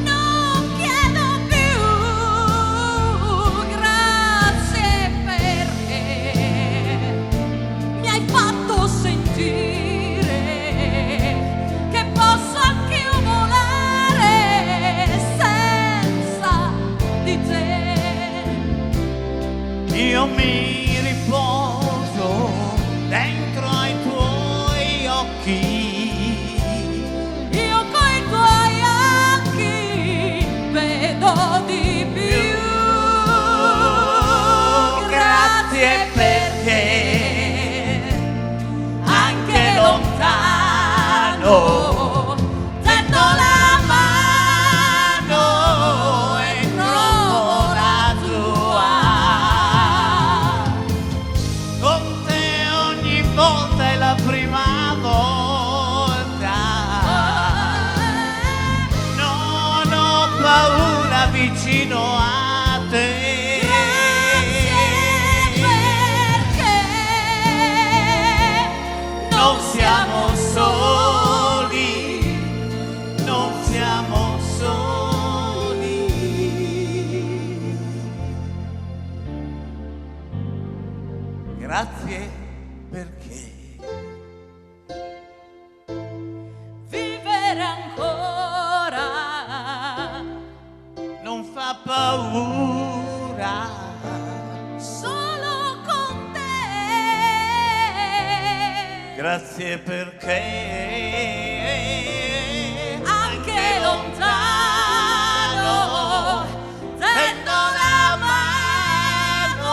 non chiedo più grazie perché mi hai fatto sentire che posso anch'io volare senza di te. Io mi riposo dentro ai tuoi occhi, Io coi tuoi occhi vedo di più. grazie perché anche lontano tendo la mano e trovo la tua. Con te ogni volta è la prima volta, non ho paura vicino a te. Non siamo soli, non siamo soli. Grazie perché Vivere ancora non fa paura. solo con te. Grazie perché Anche lontano tendo la mano,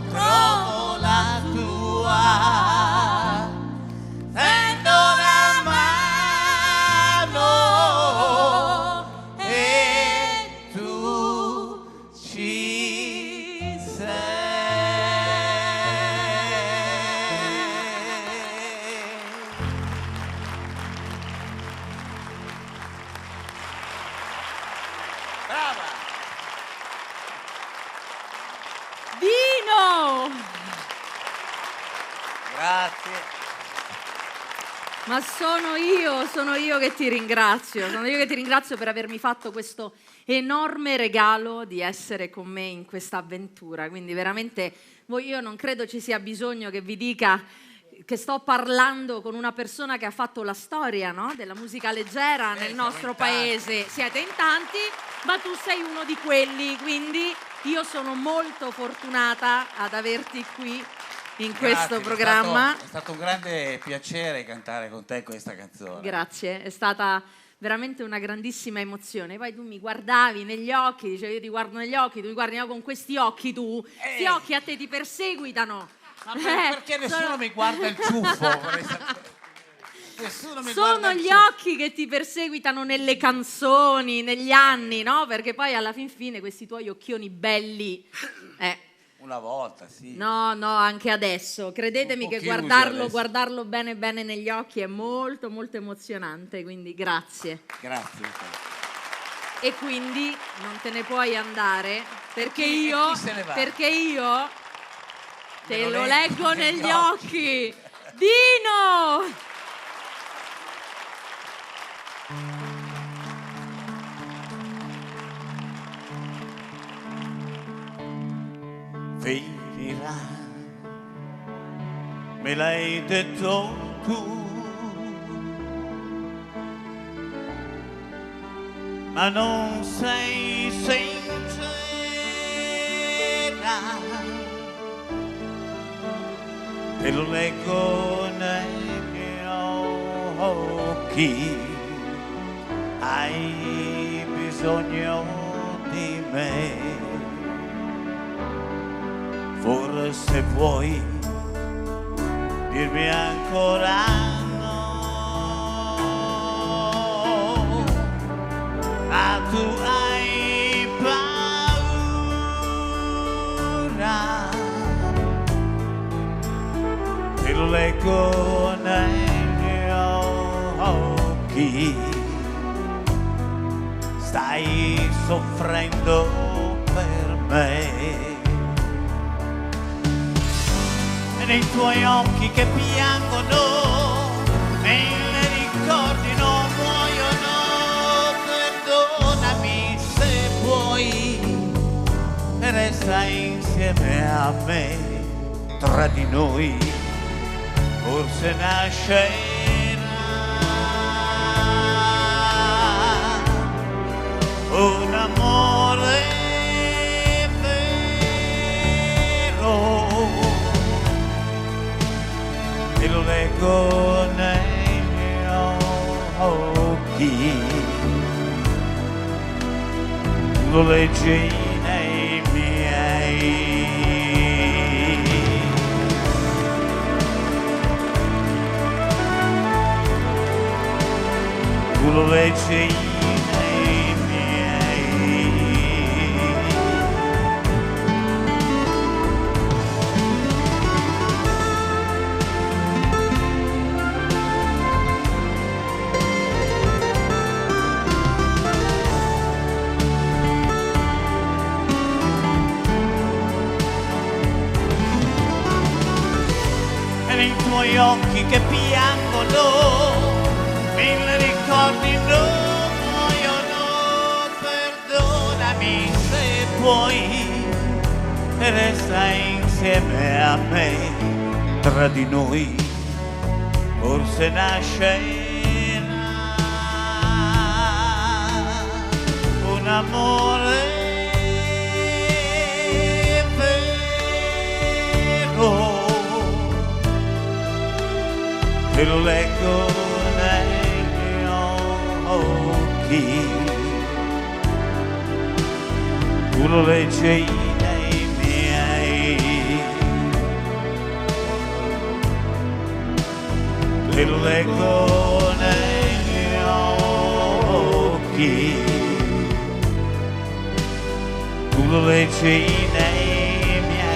trovo la tua. Tendo la mano e tu ci sei. Ma sono io che ti ringrazio, per avermi fatto questo enorme regalo di essere con me in questa avventura. Quindi veramente io non credo ci sia bisogno che vi dica che sto parlando con una persona che ha fatto la storia, no? Della musica leggera nel nostro paese. Siete in tanti, ma tu sei uno di quelli, quindi io sono molto fortunata ad averti qui in questo programma. È stato un grande piacere cantare con te questa canzone. Grazie, è stata veramente una grandissima emozione. Poi tu mi guardavi negli occhi, dicevi io ti guardo negli occhi, tu mi guardi con questi occhi tu, questi occhi a te ti perseguitano. Ma perché nessuno mi guarda il ciuffo? Nessuno mi Sono guarda il gli ciuffo. occhi che ti perseguitano nelle canzoni, negli anni, no? Perché poi alla fin fine questi tuoi occhioni belli... Una volta, sì. No, anche adesso. Credetemi Un po' che chiusi guardarlo bene bene negli occhi è molto molto emozionante, quindi grazie. Grazie. E quindi non te ne puoi andare perché chi io se ne va? te Me lo leggo negli occhi. Dino! Finirà, me l'hai detto tu, ma non sei sincera, te lo leggo nei miei occhi, hai bisogno di me. Forse vuoi dirmi ancora no, ma tu hai paura, te lo leggo nei miei occhi, stai soffrendo per me. Nei tuoi occhi che piangono, nei ricordi non muoiono, perdonami se vuoi, resta insieme a me, tra di noi forse nascerà un amore vero. E lo leggo nei miei occhi, lo leggi nei miei. Tu lo leggi nei miei. Nei tuoi occhi che piangono, mille ricordi non muoiono, perdonami se puoi, resta insieme a me, tra di noi forse nascerà un amore vero. Te lo leggo nei miei occhi, tu lo leggi nei miei, te lo leggo nei miei occhi, tu lo leggi nei miei.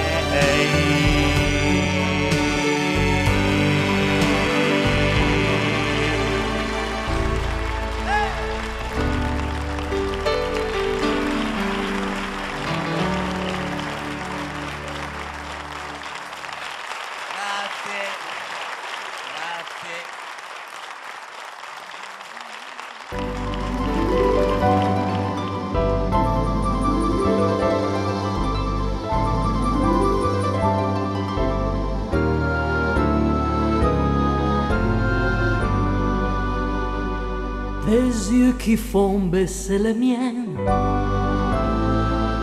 yeux qui font baisser les miens,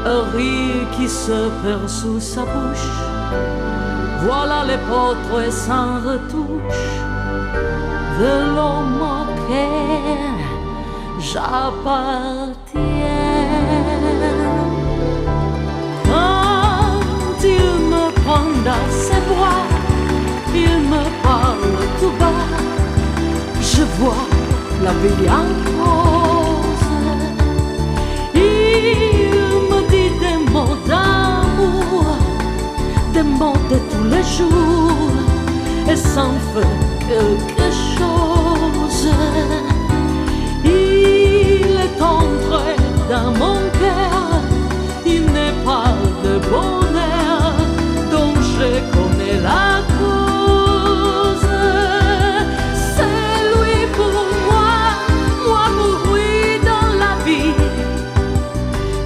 un rire qui se perd sous sa bouche. Voilà les portraits sans retouche de l'homme auquel j'appartiens. Quand il me prend dans ses bras, il me parle tout bas, je vois la vie en rose. Il me dit des mots d'amour, des mots de tous les jours, et ça me fait quelque chose. Il est entré dans mon cœur, il n'est pas de bonheur dont je connais la cause. C'est lui pour moi, moi pour lui dans la vie.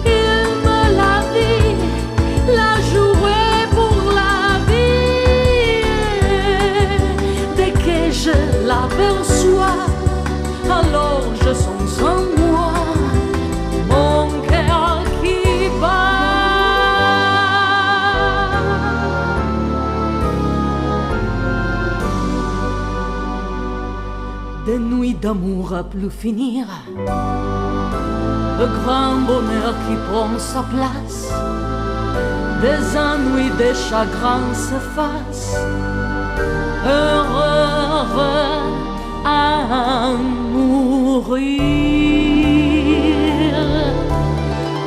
Il me l'a dit, l'a joué pour la vie. Dès que je l'aperçois, alors je sens en moi mon cœur qui bat. Des nuits d'amour à plus finir, le grand bonheur qui prend sa place, des ennuis, des chagrins s'effacent, heureux à mourir.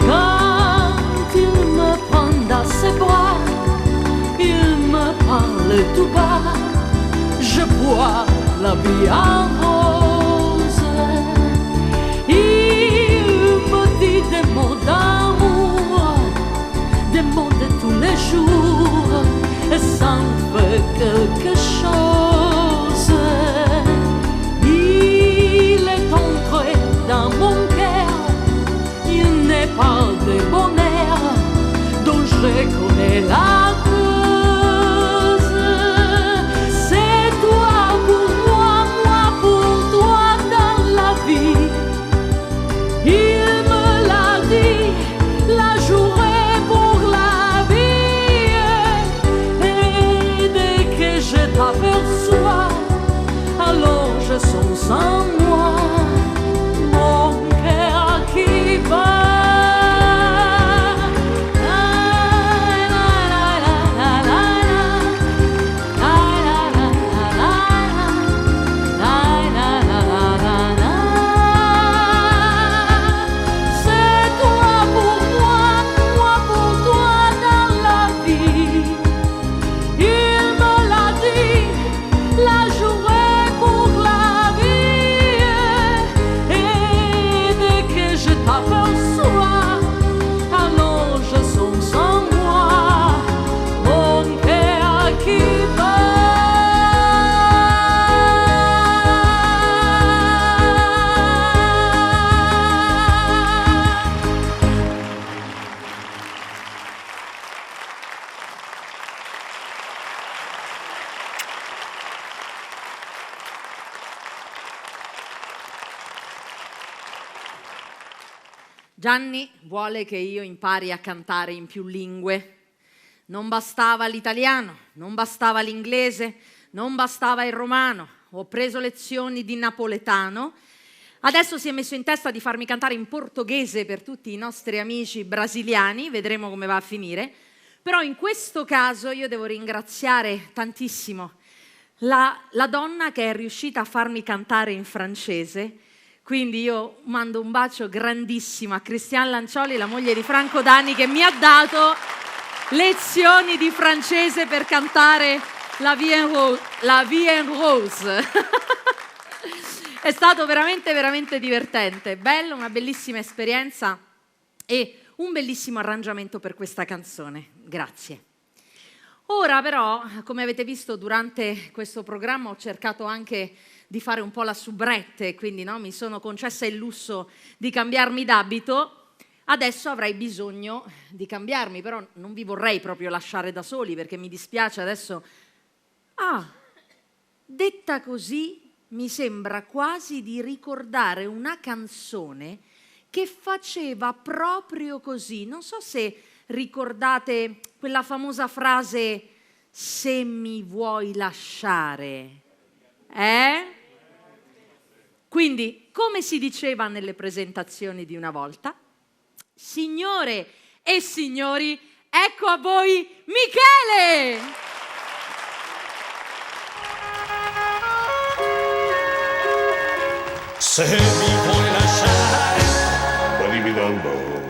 Quand il me prend dans ses bras, il me parle tout bas, je bois la vie en rose. Il me dit des mots d'amour, des mots de tous les jours, et ça me fait quelque chose. Il est entré dans mon cœur, il n'est pas de bonheur dont je connais la cause. C'est toi pour moi, moi pour toi dans la vie. Il me l'a dit, la journée pour la vie. Et dès que je t'aperçois, alors je sens en moi mon cœur qui bat. C'est toi pour moi, moi pour toi dans la vie. Il me l'a dit, la journée pour la vie. Et dès que je t'aperçois, alors je sens en moi mon cœur qui bat. Gianni vuole che io impari a cantare in più lingue. Non bastava l'italiano, non bastava l'inglese, non bastava il romano. Ho preso lezioni di napoletano. Adesso si è messo in testa di farmi cantare in portoghese per tutti i nostri amici brasiliani. Vedremo come va a finire. Però in questo caso io devo ringraziare tantissimo la donna che è riuscita a farmi cantare in francese. Quindi io mando un bacio grandissimo a Christiane Lancioli, la moglie di Franco Danni, che mi ha dato lezioni di francese per cantare La Vie en Rose. È stato veramente, veramente divertente, bello, una bellissima esperienza e un bellissimo arrangiamento per questa canzone. Grazie. Ora però, come avete visto durante questo programma, ho cercato anche di fare un po' la soubrette, quindi no, mi sono concessa il lusso di cambiarmi d'abito. Adesso avrei bisogno di cambiarmi, però non vi vorrei proprio lasciare da soli perché mi dispiace adesso. Detta così mi sembra quasi di ricordare una canzone che faceva proprio così. Non so se ricordate quella famosa frase "se mi vuoi lasciare". Quindi, come si diceva nelle presentazioni di una volta, signore e signori, ecco a voi Michele! Se mi vuoi lasciare,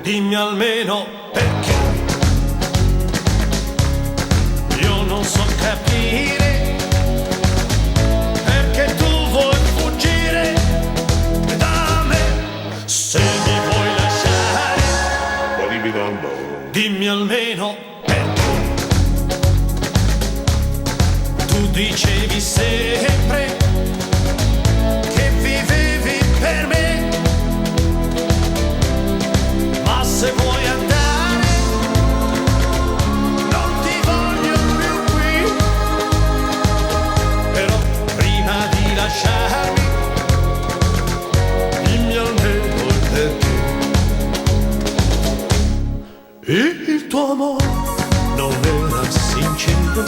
dimmi almeno perché. Io non so capire perché tu vuoi fuggire da me. Se mi vuoi lasciare, dimmi almeno perché. Tu dicevi sempre che vivevi per me, ma se vuoi andare non ti voglio più qui. Però prima di lasciarmi dimmi almeno il perché. Il tuo amore non era sincero,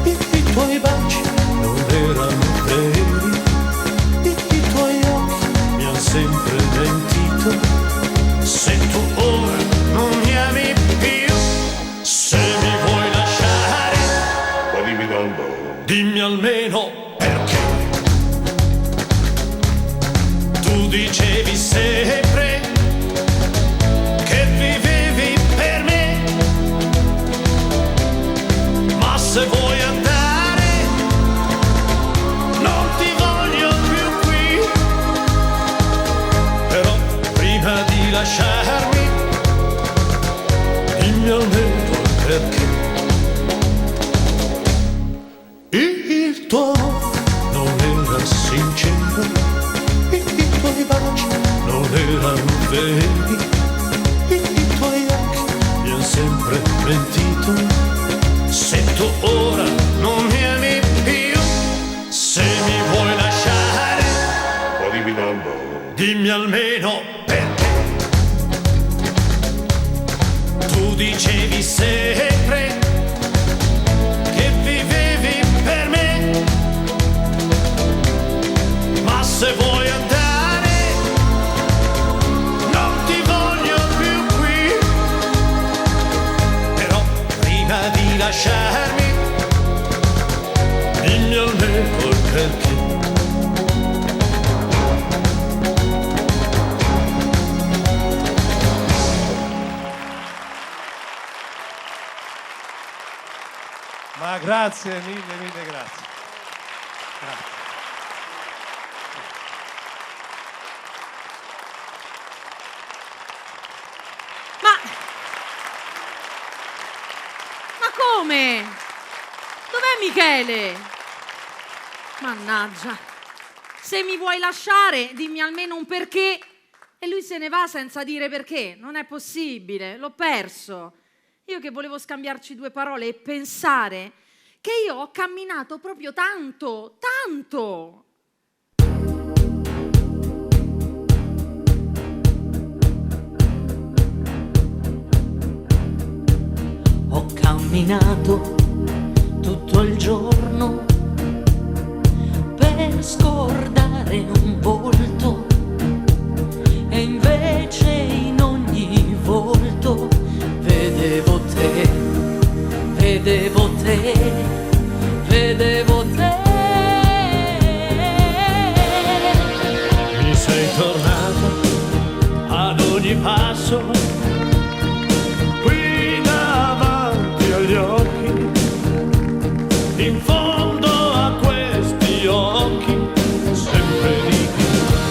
i tuoi baci non erano veri, i tuoi occhi mi hanno sempre mentito. Se tu ora non mi ami più, se mi vuoi lasciare, dimmi almeno perché. Tu dicevi sempre che vivevi per me, ma se vuoi andare non ti voglio più qui. Però prima di lasciarmi dimmi almeno il perché. Il tuo amore non era sincero, i tuoi baci non erano veri, i tuoi occhi mi hanno sempre mentito. Se tu ora non mi ami più, se mi vuoi lasciare, dimmi almeno perché. Tu dicevi sempre che vivevi per me, ma se vuoi andare non ti voglio più qui. Però prima di lasciarmi dimmi almeno il perché. Ma grazie, mille grazie. Grazie. Ma come? Dov'è Michele? Mannaggia. Se mi vuoi lasciare, dimmi almeno un perché. E lui se ne va senza dire perché. Non è possibile, l'ho perso. Io che volevo scambiarci due parole e pensare che io ho camminato proprio tanto. Ho camminato tutto il giorno per scordare un volto, e invece in ogni volto vedevo te, vedevo te, vedevo te. Mi sei tornato ad ogni passo, qui davanti agli occhi, in fondo a questi occhi, sempre di più.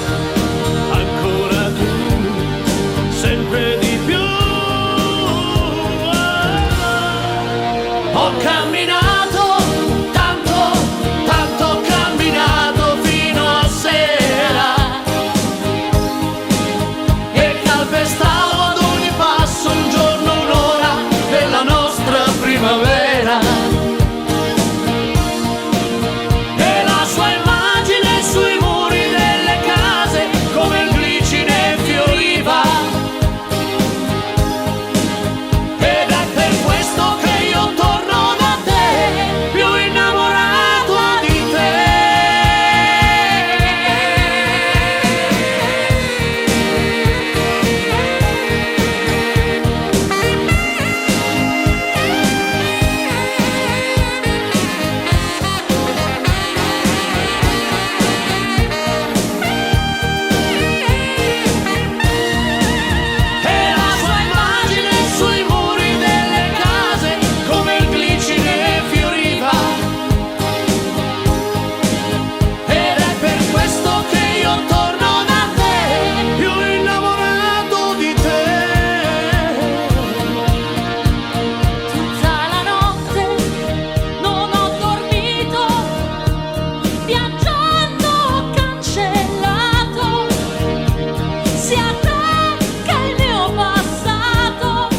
sia te che il mio passato,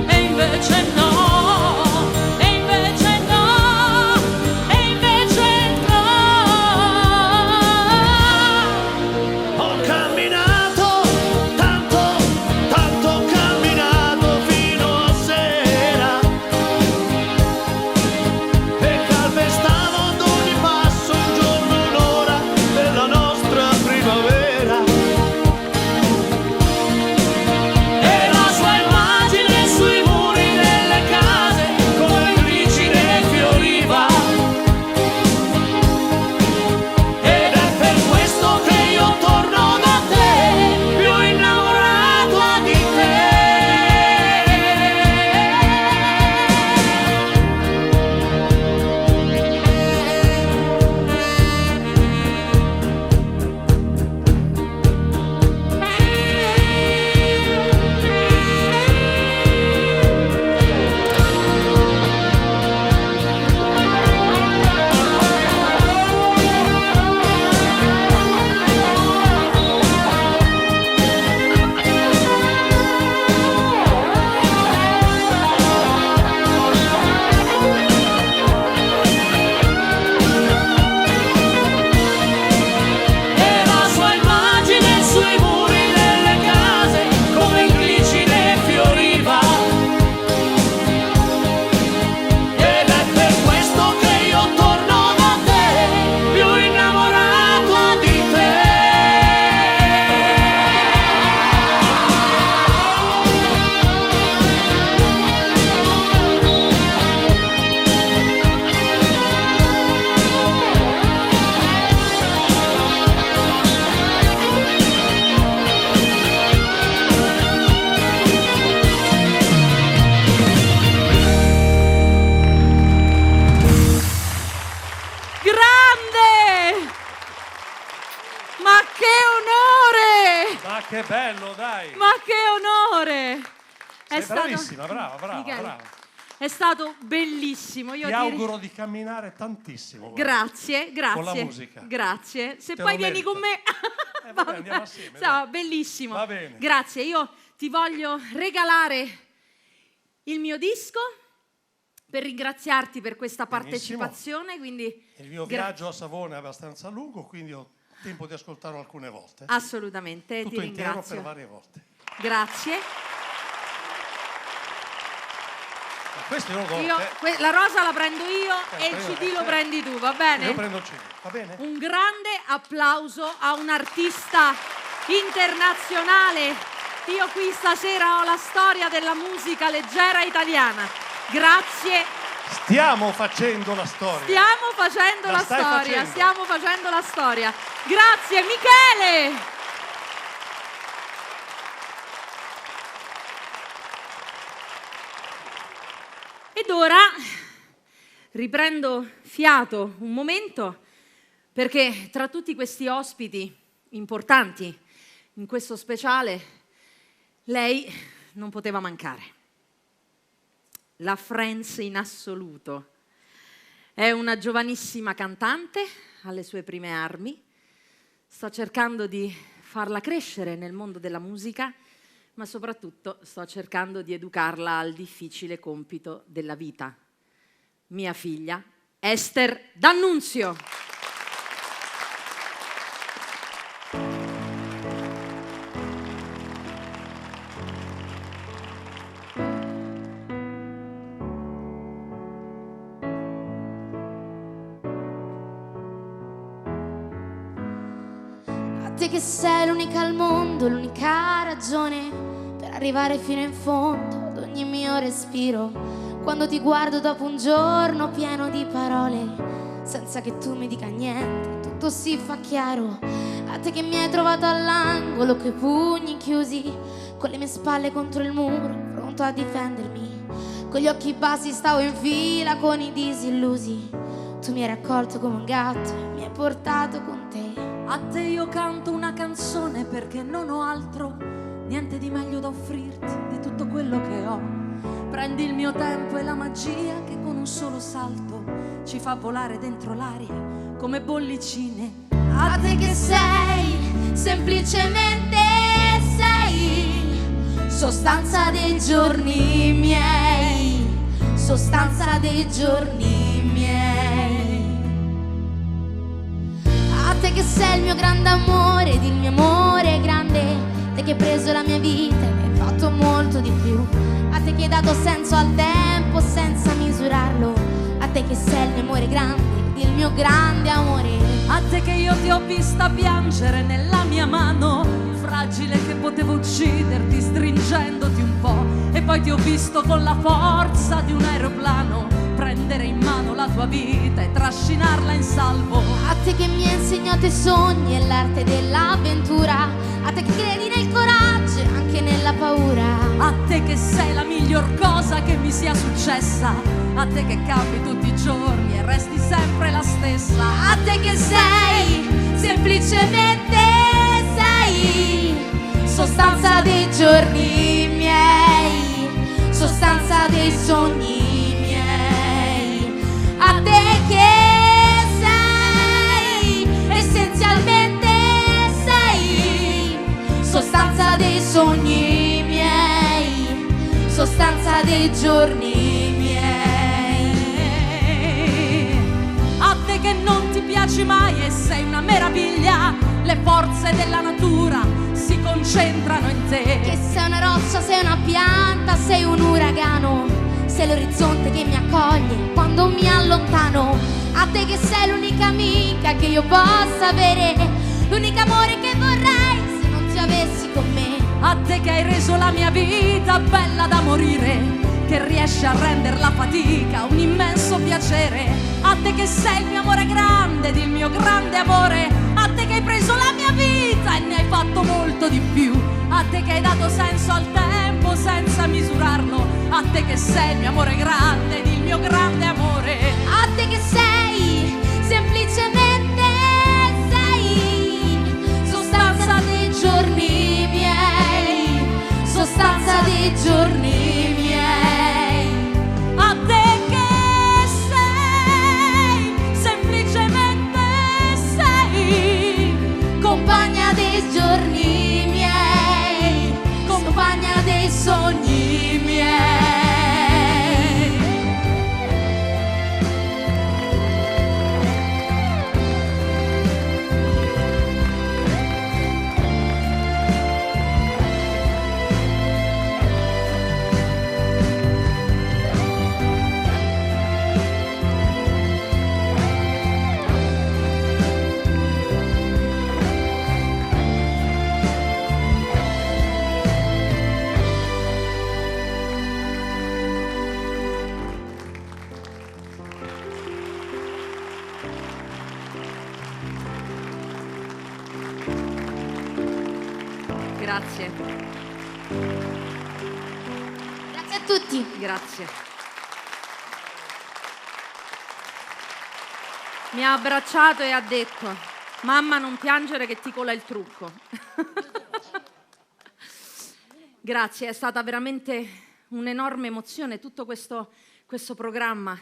e invece no, e invece no, e invece no. Ho camminato tanto, tanto ho camminato fino a sera, e calpestavo ad ogni passo un giorno, un'ora della nostra primavera. E la sua immagine sui muri delle case come glicine fioriva, ed è per questo che io torno da te, più innamorato di te. E la sua immagine sui muri delle case come glicine fioriva, ed è per questo che io torno da te, più innamorato di te. Grande! Ma che onore! Ma che bello, dai! Ma che onore! Sei bravissima, brava, Michele, brava. è stato bellissimo. Io Ti auguro di camminare tantissimo. guarda. Grazie, grazie. Con la musica. Grazie. Se Te poi lo vieni merita. con me. Vabbè, andiamo assieme, Stava dai. bellissimo. Va bene. Grazie. Io ti voglio regalare il mio disco per ringraziarti per questa Benissimo. partecipazione. Quindi Il mio viaggio a Savona è abbastanza lungo, quindi ho tempo di ascoltarlo alcune volte. assolutamente Tutto ti intero ringrazio. per varie volte. Grazie. Ma questo io lo do Io, a te. la rosa la prendo io e il prendo CD lo te. prendi tu, va bene? Io prendo il CD, va bene? Un grande applauso a un artista internazionale. Io qui stasera ho la storia della musica leggera italiana. Grazie. Stiamo facendo la storia. Stiamo facendo La la stai storia. facendo. Stiamo facendo la storia. Grazie Michele. Ed ora riprendo fiato un momento, perché tra tutti questi ospiti importanti in questo speciale lei non poteva mancare. La Friends in assoluto. È una giovanissima cantante alle sue prime armi. Sto cercando di farla crescere nel mondo della musica, ma soprattutto sto cercando di educarla al difficile compito della vita. Mia figlia, Esther D'Annunzio. A te che sei l'unica al mondo, l'unica ragione per arrivare fino in fondo ad ogni mio respiro. Quando ti guardo dopo un giorno pieno di parole, senza che tu mi dica niente, tutto si fa chiaro. A te che mi hai trovato all'angolo, coi pugni chiusi, con le mie spalle contro il muro, pronto a difendermi. Con gli occhi bassi stavo in fila con i disillusi. Tu mi hai raccolto come un gatto e mi hai portato con te. A te io canto una canzone perché non ho altro, niente di meglio da offrirti di tutto quello che ho. Prendi il mio tempo e la magia che con un solo salto ci fa volare dentro l'aria come bollicine. A te che sei semplicemente sei. sostanza dei giorni miei, sostanza dei giorni miei. A te che sei il mio grande amore ed il mio amore è grande, te che hai preso la mia vita e mi hai fatto molto di più, a te che hai dato senso al tempo senza misurarlo, a te che sei il mio amore grande ed il mio grande amore. A te che io ti ho vista piangere nella mia mano, fragile che potevo ucciderti stringendoti un po', e poi ti ho visto con la forza di un aeroplano prendere in mano la tua vita e trascinarla in salvo. A te che mi hai insegnato i sogni e l'arte dell'avventura, a te che credi nel coraggio e anche nella paura, A te che sei la miglior cosa che mi sia successa, a te che cambi tutti i giorni e resti sempre la stessa, a te che sei semplicemente sei sostanza dei giorni miei, sostanza dei sogni miei, a te che sei essenzialmente sei sostanza dei sogni miei, sostanza dei giorni miei. A te che non ti piaci mai e sei una meraviglia, le forze della natura si concentrano in te. Che sei una roccia, sei una pianta, sei un uragano, sei l'orizzonte che mi accoglie quando mi allontano. A te che sei l'unica amica che io possa avere, l'unico amore che vorrei se non ti avessi con me. A te che hai reso la mia vita bella da morire, che riesci a rendere la fatica un immenso piacere. A te che sei il mio amore grande ed il mio grande amore, a te che hai preso la mia vita e ne hai fatto molto di più, a te che hai dato senso al tempo senza misurarlo, a te che sei il mio amore grande ed il mio grande amore. A te che sei semplicemente sei sostanza dei giorni miei, sostanza dei giorni miei. A te che sei semplicemente sei Compagna dei giorni miei, compagna dei sogni miei. Grazie, Grazie a tutti. grazie. Mi ha abbracciato e ha detto: mamma, non piangere che ti cola il trucco. Grazie, è stata veramente un'enorme emozione. Tutto questo programma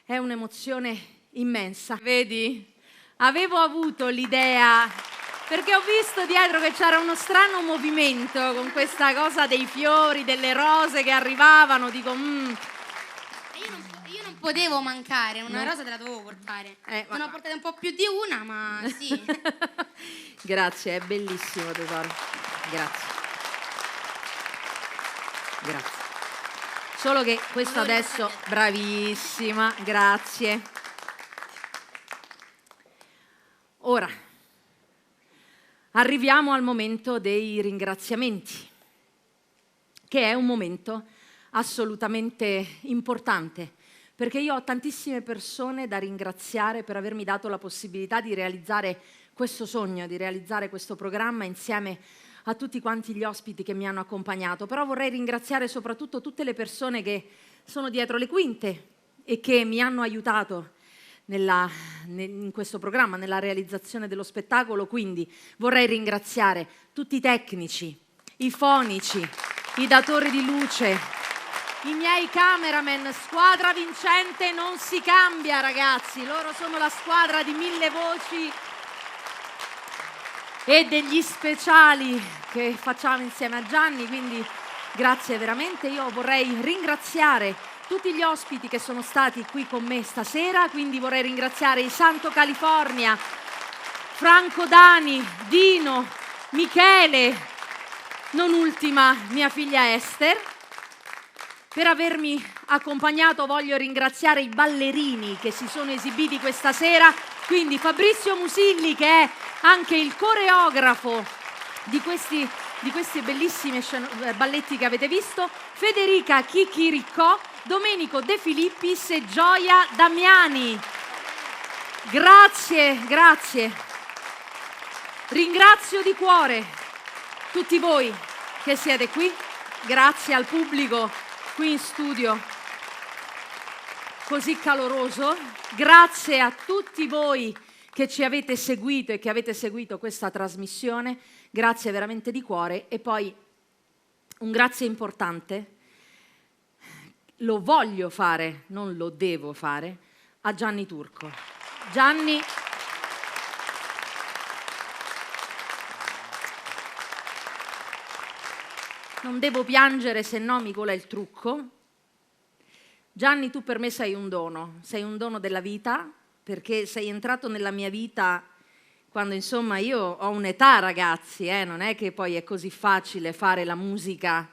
è un'emozione immensa. Vedi? Avevo avuto l'idea, perché ho visto dietro che c'era uno strano movimento con questa cosa dei fiori, delle rose che arrivavano. Dico, Io non potevo mancare, una rosa te la dovevo portare. Ma- Ne ho portate un po' più di una, ma sì. Grazie, è bellissimo tesoro. Grazie. Grazie. Solo che questo adesso, bravissima, grazie. Ora, arriviamo al momento dei ringraziamenti, che è un momento assolutamente importante, perché io ho tantissime persone da ringraziare per avermi dato la possibilità di realizzare questo sogno, di realizzare questo programma insieme a tutti quanti gli ospiti che mi hanno accompagnato. Però vorrei ringraziare soprattutto tutte le persone che sono dietro le quinte e che mi hanno aiutato in questo programma, nella realizzazione dello spettacolo. Quindi vorrei ringraziare tutti i tecnici, i fonici, i datori di luce, i miei cameraman. Squadra vincente non si cambia, ragazzi, loro sono la squadra di 1000 voci e degli speciali che facciamo insieme a Gianni, quindi Grazie veramente, io vorrei ringraziare tutti gli ospiti che sono stati qui con me stasera, quindi vorrei ringraziare i Santo California, Franco Dani, Dino, Michele, non ultima mia figlia Esther. Per avermi accompagnato voglio ringraziare i ballerini che si sono esibiti questa sera, quindi Fabrizio Musilli che è anche il coreografo di questi bellissimi balletti che avete visto, Federica Chicchiriccò, Domenico De Filippis e Gioia Damiani. Grazie. Ringrazio di cuore tutti voi che siete qui, grazie al pubblico qui in studio così caloroso, grazie a tutti voi che ci avete seguito e che avete seguito questa trasmissione, grazie veramente di cuore. E poi un grazie importante, lo voglio fare, non lo devo fare, a Gianni Turco. Gianni, non devo piangere, se no mi cola il trucco. Gianni, tu per me sei un dono della vita, perché sei entrato nella mia vita quando insomma io ho un'età, ragazzi, non è che poi è così facile fare la musica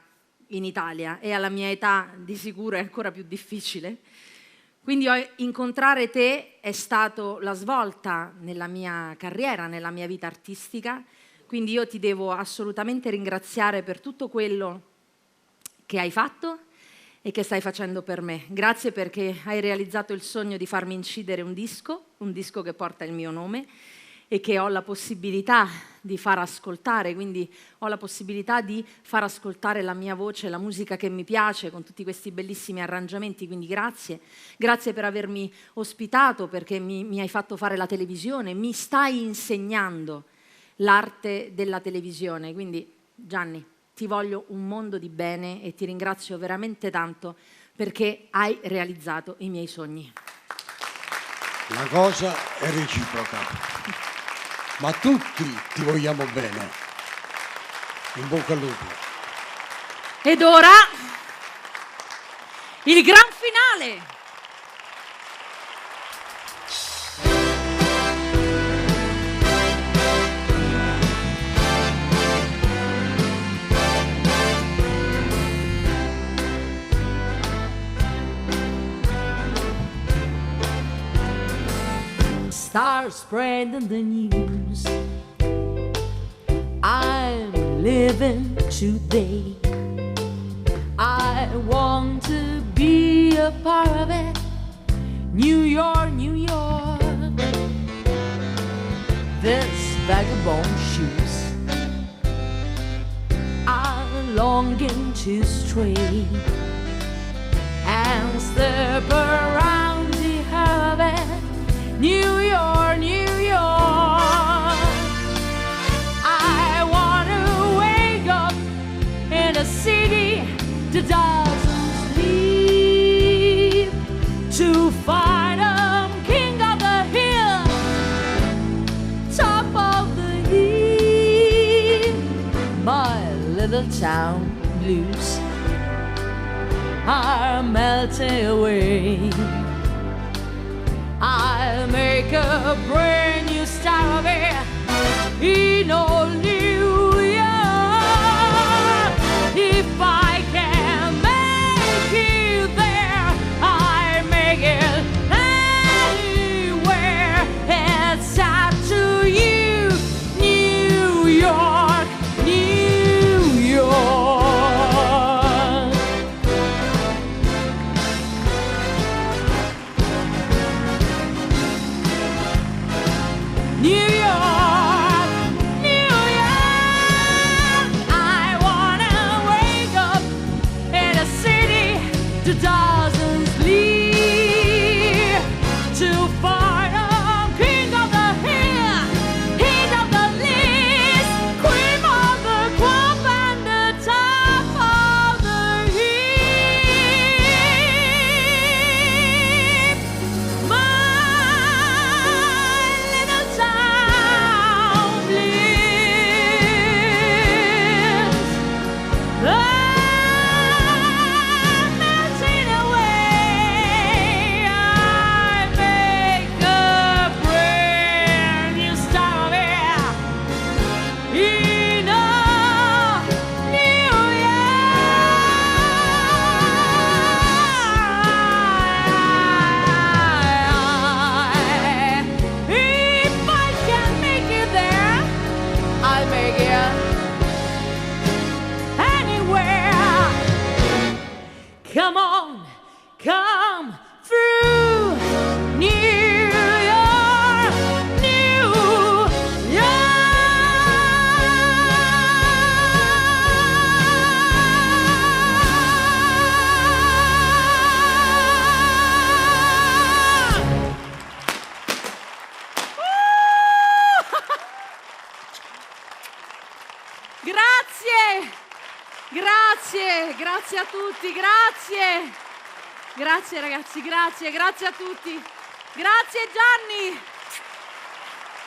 in Italia, e alla mia età di sicuro è ancora più difficile. Quindi incontrare te è stato la svolta nella mia carriera, nella mia vita artistica. Quindi io ti devo assolutamente ringraziare per tutto quello che hai fatto e che stai facendo per me. Grazie perché hai realizzato il sogno di farmi incidere un disco che porta il mio nome e che ho la possibilità di far ascoltare, quindi ho la possibilità di far ascoltare la mia voce, la musica che mi piace, con tutti questi bellissimi arrangiamenti, quindi grazie. Grazie per avermi ospitato, perché mi hai fatto fare la televisione, mi stai insegnando l'arte della televisione, quindi Gianni, ti voglio un mondo di bene e ti ringrazio veramente tanto perché hai realizzato i miei sogni. La cosa è reciproca, ma tutti ti vogliamo bene. In bocca al lupo. Ed ora il gran finale. Start spreading the news. I'm living today. I want to be a part of it. New York, New York. This vagabond shoes I'm longing to stray and step around the heaven. New York, New York. I want to wake up in a city that doesn't sleep, to find a king of the hill, top of the hill. My little town blues are melting away. I'll make a brand new start of it in old New York. If I can make it there, I make it anywhere. It's up to you, New York, New York. New York, New York. Grazie a tutti, grazie. Grazie ragazzi, grazie a tutti. Grazie Gianni.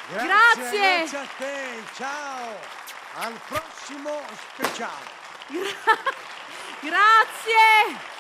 Grazie. Grazie a te, ciao. Al prossimo speciale. Grazie.